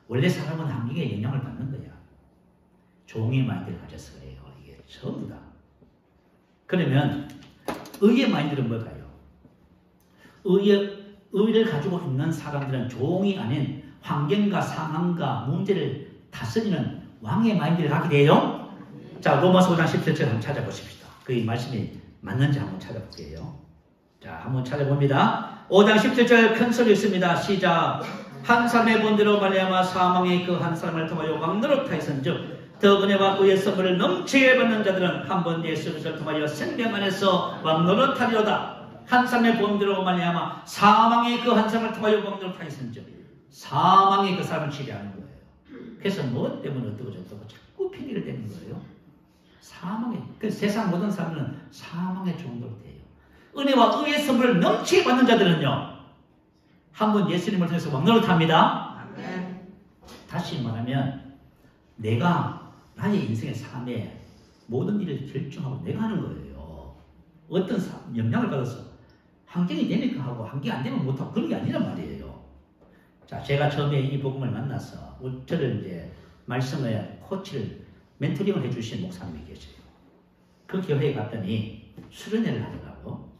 원래 사람은 환경에 영향을 받는 거야. 종의 마인드를 가져서 그래요. 이게 전부 다. 그러면 의의 마인드는 뭘까요? 의를 가지고 있는 사람들은 종이 아닌 환경과 상황과 문제를 다스리는 왕의 마인드를 갖게 돼요. 자, 로마서 5장 17절 한번 찾아보십시다. 그 말씀이 맞는지 한번 찾아볼게요. 자, 한번 찾아봅니다. 5장 17절 큰 소리 있습니다. 시작. 한 사람의 본대로 말미암아 사망의 그 한 사람을 통하여 왕노릇하였은즉 더 은혜와 의의 선물을 넘치게 받는 자들은 한 번 예수 그리스도를 통하여 생명 안에서 왕노릇하리로다. 한 사람의 본대로 말미암아 사망의 그 한 사람을 통하여 왕노릇하였은즉 사망의 그 사람을 지배하는 거예요. 그래서 뭐 때문에 어떻고 저떻고 자꾸 핑계를 대는 거예요. 사망의, 그 세상 모든 사람들은 사망의 종도로 돼요. 은혜와 의의 선물을 넘치게 받는 자들은요, 한 번 예수님을 통해서 왕노릇합니다. 다시 말하면 내가 나의 인생의 삶에 모든 일을 결정하고 내가 하는 거예요. 어떤 영향을 받아서 환경이 되니까 하고 환경이 안 되면 못하고 그런 게 아니란 말이에요. 자, 제가 처음에 이 복음을 만나서 저를 이제 말씀의 코치를 멘토링을 해주신 목사님이 계세요. 그 교회에 갔더니 수련회를 하더라고.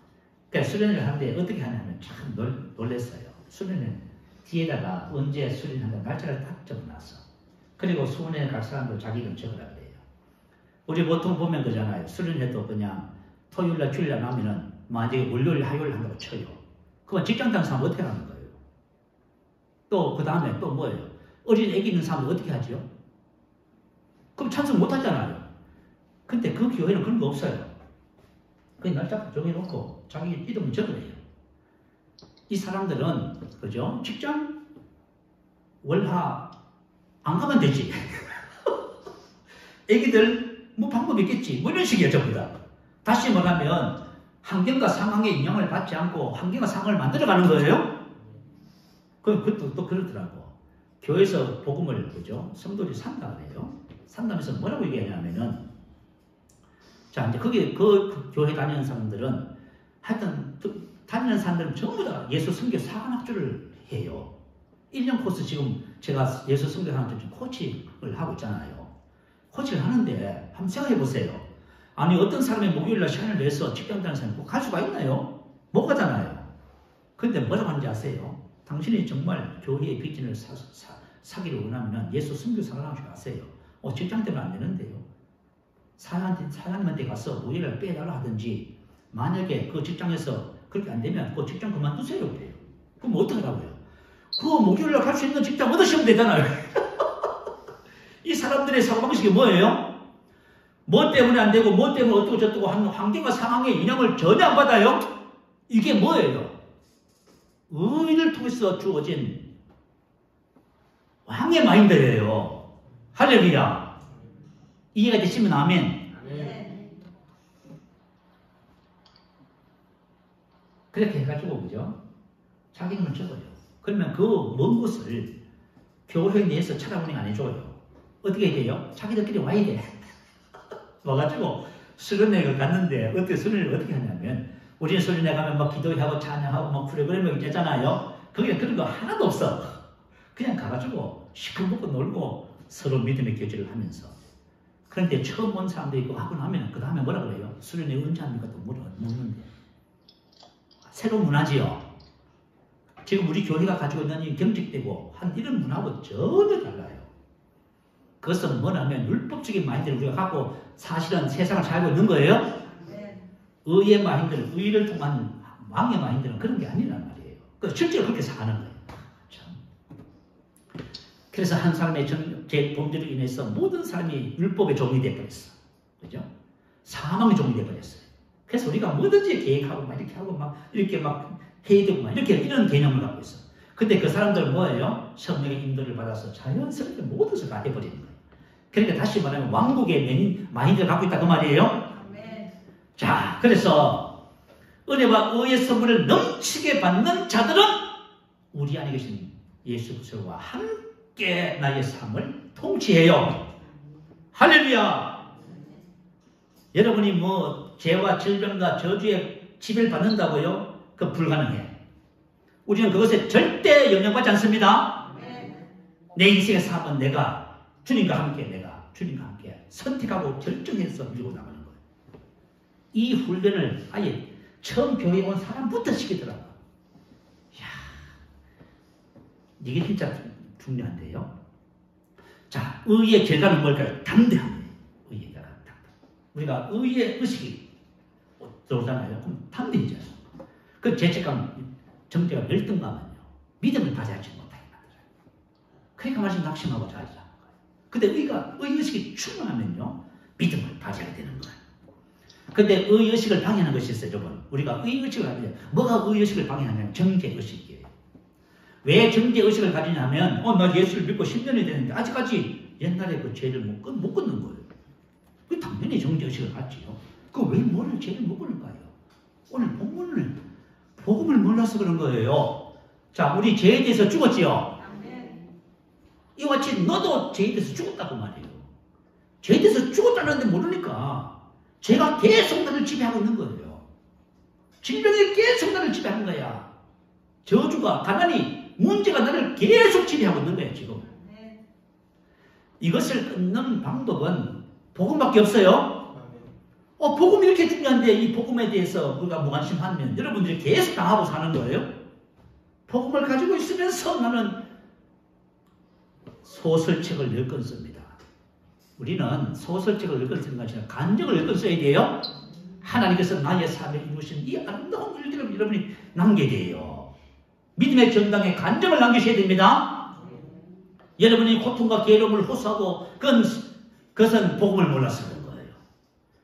그러니까 수련회를 하는데 어떻게 하냐면 참 놀랬어요. 수련회 뒤에다가 언제 수련한다 날짜를 딱 적어놨어. 그리고 수련회 갈 사람도 자기 이름 적으라 그래요. 우리 보통 보면 그러잖아요. 수련회도 그냥 토요일날 주일날 하면은 만약에 월요일 화요일 한다고 쳐요. 그건 직장 다니는 사람 어떻게 하는 거예요? 또 그 다음에 또 뭐예요? 어린 애기 있는 사람은 어떻게 하죠? 그럼 찬성 못 하잖아요. 근데 그 교회는 그런 거 없어요. 그냥 날짜 정해놓고 자기 이름을 적으래요. 이 사람들은 그죠? 직장 월화 안 가면 되지. 애기들 뭐 방법이 있겠지. 뭐 이런 식이에요, 전부 다. 다시 말하면 환경과 상황의 영향을 받지 않고 환경과 상황을 만들어가는 거예요. 그럼 그것도 또 그렇더라고. 교회에서 복음을 그죠? 성도들이 산다 그래요. 산다면서 뭐라고 얘기하냐면은 자 이제 거기 그 교회 다니는 사람들은 하여튼 다니는 사람들은 전부 다 예수 선교 사관학교를 해요. 1년 코스 지금 제가 예수 선교 사관학교 지금 코치를 하고 있잖아요. 코치를 하는데 한번 생각해 보세요. 아니 어떤 사람이 목요일날 시간을 내서 직장 다니는 사람이 갈 수가 있나요? 못 가잖아요. 근데 뭐라고 하는지 아세요? 당신이 정말 교회의 비전을 사기를 원하면 예수 선교 사관학교 가세요. 직장 때문에 안 되는데요. 사장님한테 가서 목요일날 빼달라 하든지 만약에 그 직장에서 그렇게 안 되면 그 직장 그만두세요 그래요. 그럼 어떻게 하라고요? 그 목요일날 갈 수 있는 직장 얻으시면 되잖아요. 이 사람들의 사고방식이 뭐예요? 뭐 때문에 안 되고 뭐 때문에 어떻고 저쩌고 하는 환경과 상황의 영향을 전혀 안 받아요? 이게 뭐예요? 의를 통해서 주어진 왕의 마인드예요. 할렐루야. 이해가 되시면 아멘. 그렇게 해가지고 그죠? 자기 이름을 적어요. 그러면 그 먼 곳을 교회 내에서 찾아보니 안 해줘요. 어떻게 돼요? 자기들끼리 와야 돼. 와가지고 수련회를 갔는데 어떻게 수련회를 어떻게 하냐면 우리는 수련회 가면 막 기도하고 찬양하고 막 프로그램이 있잖아요. 거기에 그런 거 하나도 없어. 그냥 가가지고 시끌먹고 놀고 서로 믿음의 교제를 하면서. 그런데 처음 온 사람들이 그거 하고 나면 그 다음에 뭐라 그래요? 수련회 언제 합니까? 또 묻는데. 새로운 문화지요. 지금 우리 교회가 가지고 있는 이 경직되고 한 이런 문화하고 전혀 달라요. 그것은 뭐냐면 율법적인 마인드를 우리가 갖고 사실은 세상을 살고 있는 거예요. 의의 마인드는 의를 통한 왕의 마인드는 그런 게 아니란 말이에요. 실제로 그렇게 사는 거예요. 참. 그래서 한 사람의 제 범죄로 인해서 모든 사람이 율법의 종이 되어버렸어. 그죠? 사망의 종이 되어버렸어요. 그래서 우리가 뭐든지 계획하고 막 이렇게 하고 막 이렇게 막 회의되고 막 이렇게 이런 개념을 갖고 있어. 근데 그 사람들은 뭐예요? 성령의 인도를 받아서 자연스럽게 모든 것을 다 해버리는 거예요. 그러니까 다시 말하면 왕국의 마인드를 갖고 있다 그 말이에요. 자, 그래서 은혜와 의의 선물을 넘치게 받는 자들은 우리 안에 계신 예수 그리스도와 함께 나의 삶을 통치해요. 할렐루야. 여러분이 뭐 죄와 질병과 저주의 지배를 받는다고요? 그건 불가능해. 우리는 그것에 절대 영향받지 않습니다. 내 인생의 삶은 내가 주님과 함께 선택하고 결정해서 밀고 나가는 거예요. 이 훈련을 아예 처음 교회에 온 사람부터 시키더라고요. 이야, 이게 진짜 중요한데요. 자, 의의 결과는 뭘까요? 담대함이에요. 의의 결과, 담대. 우리가 의의 의식이 들어오잖아요. 그럼 담대해져요. 그 죄책감, 정죄가 열등감은요. 믿음을 가져야지 못하게 만들어요. 그러니까 말씀 낙심하고 자지 않는 거예요. 근데 의의식이 충만하면요, 믿음을 가져야 되는 거예요. 근데 의의식을 방해하는 것이 있어요, 여러분. 우리가 의의식을 하는데, 뭐가 의의식을 방해하냐면 정죄의식이에요. 왜 정죄의식을 가지냐면, 나 예수를 믿고 10년이 됐는데, 아직까지 옛날에 그 죄를 못 끊는 거예요. 그 당연히 정죄의식을 갖지요. 왜 뭐를 죄를 못 끊을까요? 오늘 복음을 몰라서 그런 거예요. 자, 우리 죄에 대해서 죽었지요? 이와 같이 너도 죄에 대해서 죽었다고 말이에요. 죄에 대해서 죽었다는데 모르니까 죄가 계속 나를 지배하고 있는 거예요. 질병이 계속 나를 지배하는 거야. 저주가, 가난이, 문제가 나를 계속 지배하고 있는 거예요, 지금. 이것을 끊는 방법은 복음밖에 없어요. 복음이 이렇게 중요한데 이 복음에 대해서 우리가 무관심하면 여러분들이 계속 당하고 사는 거예요. 복음을 가지고 있으면서 나는 소설책을 10권 씁니다. 우리는 소설책을 10권 쓰는 것이 아니라 간증을 10권 써야 돼요. 하나님께서 나의 삶에 이루신 이 아름다운 일들을 여러분이 남겨야 돼요. 믿음의 정당에 간증을 남기셔야 됩니다. 여러분이 고통과 괴로움을 호소하고 그것은 복음을 몰라서 그런 거예요.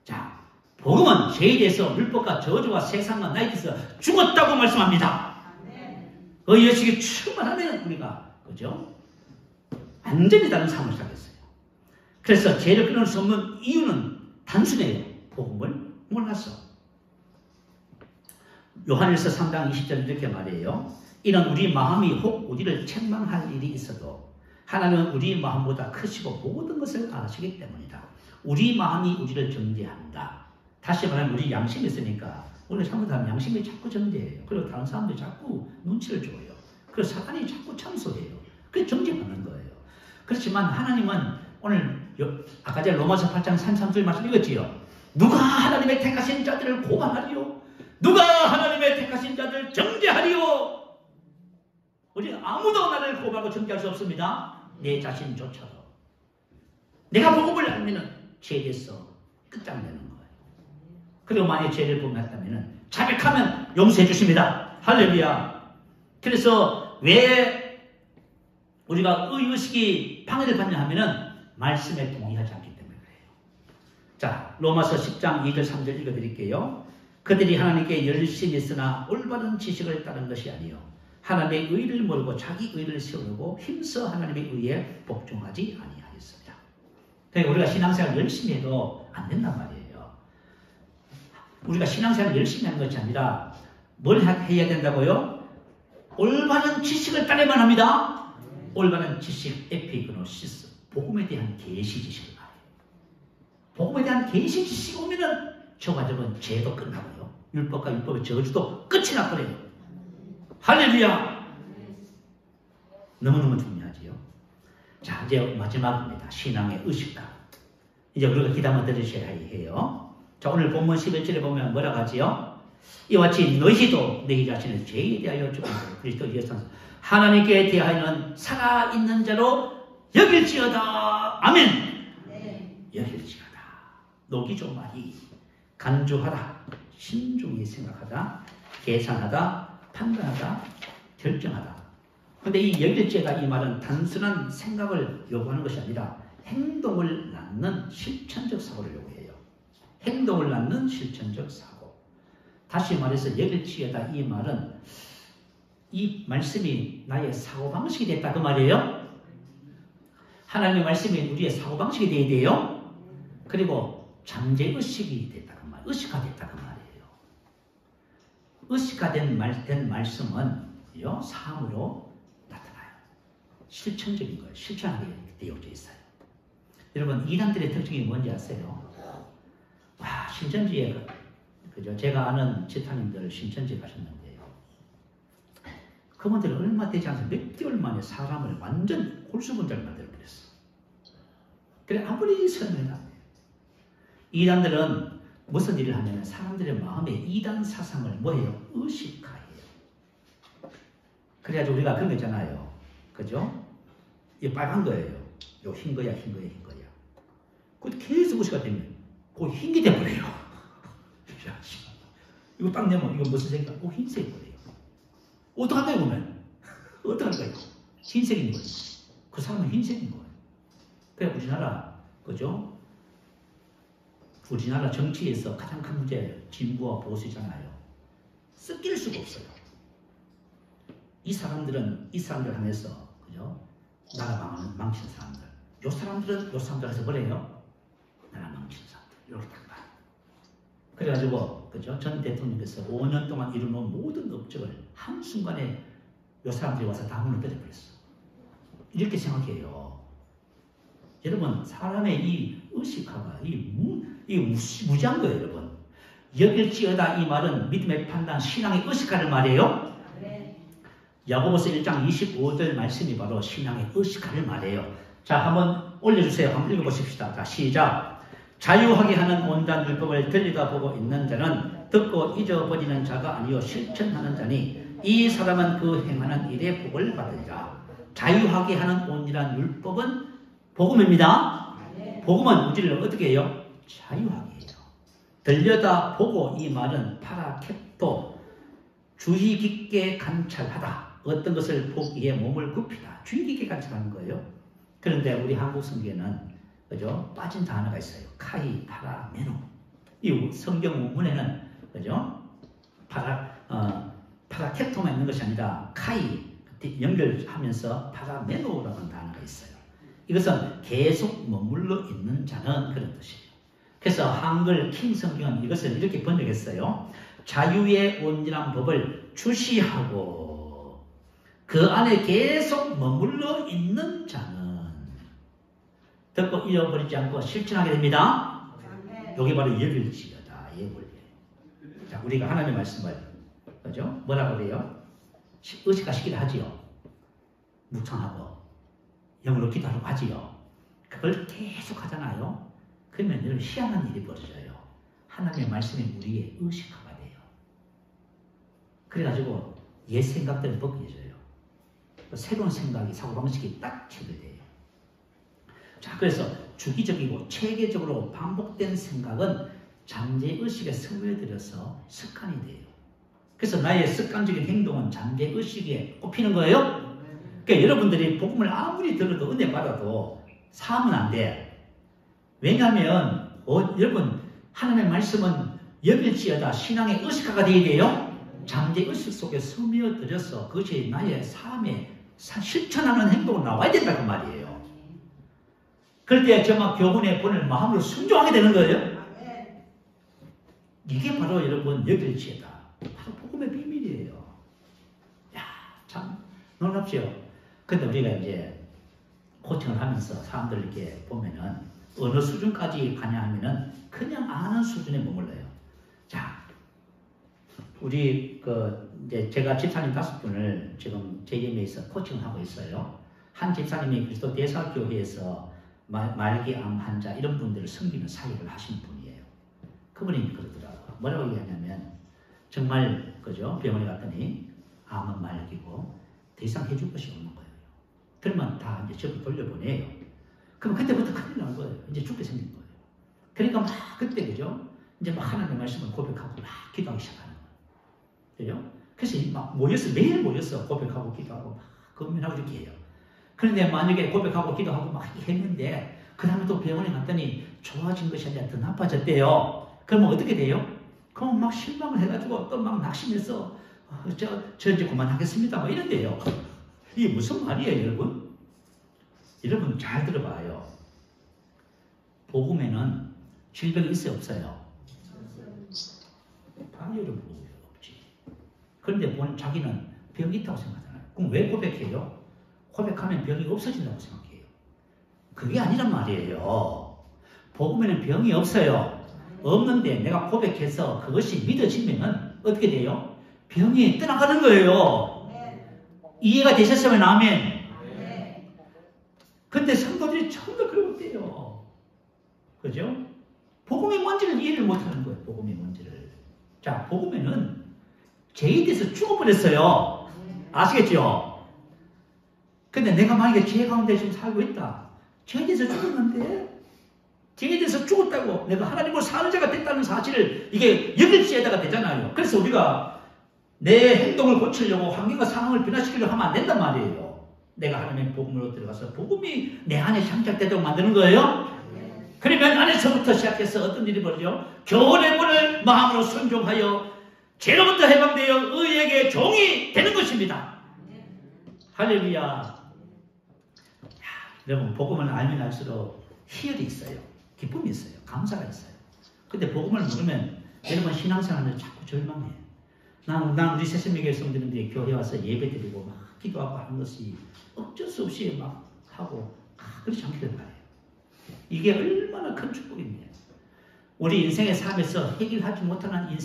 자, 복음은 죄에 대해서 율법과 저주와 세상과 나에 대해서 죽었다고 말씀합니다. 의의식이 충만하면 우리가, 그죠? 완전히 다른 삶을 살겠어요. 그래서 죄를 끊을 수 없는 이유는 단순해요. 복음을 몰라서. 요한일서 3장 20절 이렇게 말해요. 이는 우리 마음이 혹 우리를 책망할 일이 있어도 하나님은 우리 마음보다 크시고 모든 것을 아시기 때문이다. 우리 마음이 우리를 정죄한다. 다시 말하면 우리 양심이 있으니까 오늘 잘못하면 양심이 자꾸 정죄해요. 그리고 다른 사람들이 자꾸 눈치를 줘요. 그리고 사탄이 자꾸 참소해요. 그래서 정죄받는 거예요. 그렇지만 하나님은 오늘 아까 전에 로마서 8장 33절 말씀 읽었지요. 누가 하나님의 택하신 자들을 고발하리요? 누가 하나님의 택하신 자들을 정죄하리요? 우리 아무도 나를 고발하고 정죄할 수 없습니다. 내 자신조차도. 내가 복음을 알면 죄에 대해서 끝장내는 거예요. 그리고 만약 죄를 범했다면 자백하면 용서해 주십니다. 할렐루야. 그래서 왜 우리가 의의식이 방해를 받냐 하면은 말씀에 동의하지 않기 때문에 그래요. 자, 로마서 10장 2절 3절 읽어드릴게요. 그들이 하나님께 열심히 있으나 올바른 지식을 따른 것이 아니요 하나님의 의를 모르고 자기 의를 세우려고 힘써 하나님의 의에 복종하지 아니하였습니다. 그러니까 우리가 신앙생활 열심히 해도 안 된단 말이에요. 우리가 신앙생활 열심히 하는 것이 아니라 뭘 해야 된다고요? 올바른 지식을 따르만 합니다. 올바른 지식, 에피그노시스, 복음에 대한 계시 지식을 말해요. 복음에 대한 계시 지식이 오면은 저 가족은 죄도 끝나고요. 율법과 율법의 저주도 끝이 나버려요. 할렐루야! 너무너무 중요하지요. 자, 이제 마지막입니다. 신앙의 의식과. 이제 우리가 기도만 들으셔야 해요. 자, 오늘 본문 11절에 보면 뭐라고 하지요? 이와 같이 너희도 너희 자신을 죄에 대하여 죽은 그리스도 예수 안에서 하나님께 대하여는 살아있는 자로 여길지어다. 아멘. 네. 여길지어다. 녹이 좀 말이 간주하다, 신중히 생각하다, 계산하다, 판단하다, 결정하다. 그런데 이 여길지어다 이 말은 단순한 생각을 요구하는 것이 아니라 행동을 낳는 실천적 사고를 요구해요. 행동을 낳는 실천적 사고. 다시 말해서 여길지어다 이 말은 이 말씀이 나의 사고방식이 됐다 그 말이에요. 하나님의 말씀이 우리의 사고방식이 되어야 돼요. 그리고 잠재의식이 됐다 그 말, 의식화 됐다 그 말이에요. 의식화된 말씀은 삶으로 나타나요. 실천적인 거예요. 실천하게 되어져 있어요. 여러분 이단들의 특징이 뭔지 아세요? 와, 신천지에 그죠? 제가 아는 지타님들 신천지에 가셨는데요. 그분들은 얼마 되지 않아서 몇 개월 만에 사람을 완전 홀수분자를 만들어버렸어. 그래 아무리 설명해도 안 돼요. 이단들은 무슨 일을 하냐면 사람들의 마음에 이단 사상을 뭐예요? 의식화해요. 그래가지고 우리가 그런 거 있잖아요. 그죠? 이게 빨간 거예요. 요 흰 거야, 흰 거야, 흰 거야. 그것도 계속 의식화 되면 그거 흰게 돼버려요. 이거 딱 내면 이거 무슨 색이야? 흰색이 버려요. 어떡할까요, 보면? 어떡할까요? 흰색인 거예요. 그 사람은 흰색인 거예요. 그래 우리나라 그죠? 우리나라 정치에서 가장 큰 문제 진보와 보수잖아요. 섞일 수가 없어요. 이 사람들은 이 사람들 하면서 그죠? 나라 망치는 사람들. 요 사람들은 요 사람들 해서 뭐래요? 나라 망치는 사람들. 이렇게 딱 봐. 그래가지고 그죠? 전 대통령께서 5년 동안 이루는 모든 업적을 한순간에 요 사람들이 와서 다 무너뜨려버렸어. 이렇게 생각해요. 여러분 사람의 이 의식화가 이 무지한 거예요. 여러분 여길지어다 이 말은 믿음의 판단 신앙의 의식화를 말해요. 야고보서 1장 25절 말씀이 바로 신앙의 의식화를 말해요. 자 한번 올려주세요. 한번 읽어보십시다. 자 시작. 자유하게 하는 온단 율법을 들여다보고 있는 자는 듣고 잊어버리는 자가 아니요 실천하는 자니 이 사람은 그 행하는 일의 복을 받으리라. 자유하게 하는 온이란 율법은 복음입니다. 복음은 우리를 어떻게 해요? 자유하게 해요. 들여다보고 이 말은 파라캡토 주의 깊게 관찰하다. 어떤 것을 보기에 몸을 굽히다. 주의 깊게 관찰하는 거예요. 그런데 우리 한국 성경에는 그죠? 빠진 단어가 있어요. 카이, 파라, 메노. 이 성경 원문에는 그죠? 파라캡토만 있는 것이 아니라 카이 연결하면서 파라, 메노라고 하는 단어가 있어요. 이것은 계속 머물러 있는 자는 그런 뜻이에요. 그래서 한글 킹 성경은 이것을 이렇게 번역했어요. 자유의 온전한 법을 주시하고 그 안에 계속 머물러 있는 자는 듣고 잃어버리지 않고 실천하게 됩니다. 여기 바로 여길지어다. 자, 우리가 하나님의 말씀을 그죠? 뭐라고 그래요? 의식화시키려 하지요. 묵상하고 영으로 기도하려고 하지요. 그걸 계속 하잖아요. 그러면 여러분 희한한 일이 벌어져요. 하나님의 말씀이 우리의 의식화가 돼요. 그래가지고 옛 생각들은 벗겨져요. 새로운 생각이 사고방식이 딱 체결돼요. 자, 그래서 주기적이고 체계적으로 반복된 생각은 잠재의식에 스며들어서 습관이 돼요. 그래서 나의 습관적인 행동은 잠재의식에 꼽히는 거예요. 그러니까 여러분들이 복음을 아무리 들어도 은혜 받아도 사하면 안 돼. 왜냐하면 여러분 하나님의 말씀은 여길지어다 신앙의 의식화가 되어야 돼요. 잠재의식 속에 스며들어서 그것이 나의 삶에 실천하는 행동으로 나와야 된다고 말이에요. 그럴 때 정말 교훈의 본을 마음으로 순종하게 되는 거예요. 이게 바로 여러분 여길지어다. 바로 복음의 비밀이에요. 야, 참 놀랍죠. 근데 우리가 이제 코칭을 하면서 사람들 이렇게 보면은 어느 수준까지 가냐 하면은 그냥 아는 수준에 머물러요. 자, 우리 이제 제가 집사님 5분을 지금 JMA에서 코칭을 하고 있어요. 한 집사님이 그리스도 대사교회에서 말기암 환자 이런 분들을 섬기는 사역을 하시는 분이에요. 그분이 그러더라고요. 뭐라고 얘기하냐면 정말 그죠? 병원에 갔더니 암은 말기고 더 이상 해줄 것이 없는 거예요. 그러면 다 이제 저를 돌려보내요. 그럼 그때부터 큰일 난 거예요. 이제 죽게 생긴 거예요. 그러니까 막 그때 그죠? 이제 막 하나님의 말씀을 고백하고 막 기도하기 시작하는 거예요. 그죠? 그래서 막 모여서 매일 모여서 고백하고 기도하고 막 금연하고 이렇게 해요. 그런데 만약에 고백하고 기도하고 막 했는데 그 다음에 또 병원에 갔더니 좋아진 것이 아니라 더 나빠졌대요. 그러면 어떻게 돼요? 그럼 막 실망을 해가지고 또 막 낙심해서 저 이제 그만하겠습니다. 뭐 이런데요. 이게 무슨 말이에요, 여러분? 여러분 잘 들어봐요. 복음에는 질병이 있어요, 없어요? 다 여러분 없지. 그런데 자기는 병이 있다고 생각하잖아요. 그럼 왜 고백해요? 고백하면 병이 없어진다고 생각해요. 그게 아니란 말이에요. 복음에는 병이 없어요. 없는데 내가 고백해서 그것이 믿어지면 어떻게 돼요? 병이 떠나가는 거예요. 이해가 되셨으면 아멘. 근데 성도들이 전부 그러고 있대요. 그죠? 복음의 뭔지를 이해를 못하는 거예요. 복음의 뭔지를. 자, 복음에는 죄에 대해서 죽어버렸어요. 아시겠죠? 근데 내가 만약에 죄 가운데 지금 살고 있다. 죄에 대해서 죽었는데 죄에 대해서 죽었다고 내가 하나님으로 사는 자가 됐다는 사실을 이게 여길지에다가 되잖아요. 그래서 우리가 내 행동을 고치려고 환경과 상황을 변화시키려고 하면 안 된단 말이에요. 내가 하나님의 복음으로 들어가서 복음이 내 안에 장착되도록 만드는 거예요. 그러면 안에서부터 시작해서 어떤 일이 벌어져? 교훈의 문을 마음으로 순종하여 죄로부터 해방되어 의에게 종이 되는 것입니다. 할렐루야. 여러분, 복음을 알면 알수록 희열이 있어요. 기쁨이 있어요. 감사가 있어요. 근데 복음을 모르면 여러분 신앙생활을 자꾸 절망해요. 난 우리 새신명교회 성도님들이 교회 와서 예배드리고 막 기도하고 하는 것이 어쩔 수 없이 막 하고 그렇지 않게 된 거예요. 이게 얼마나 큰 축복입니까? 우리 인생의 삶에서 해결하지 못하는 인생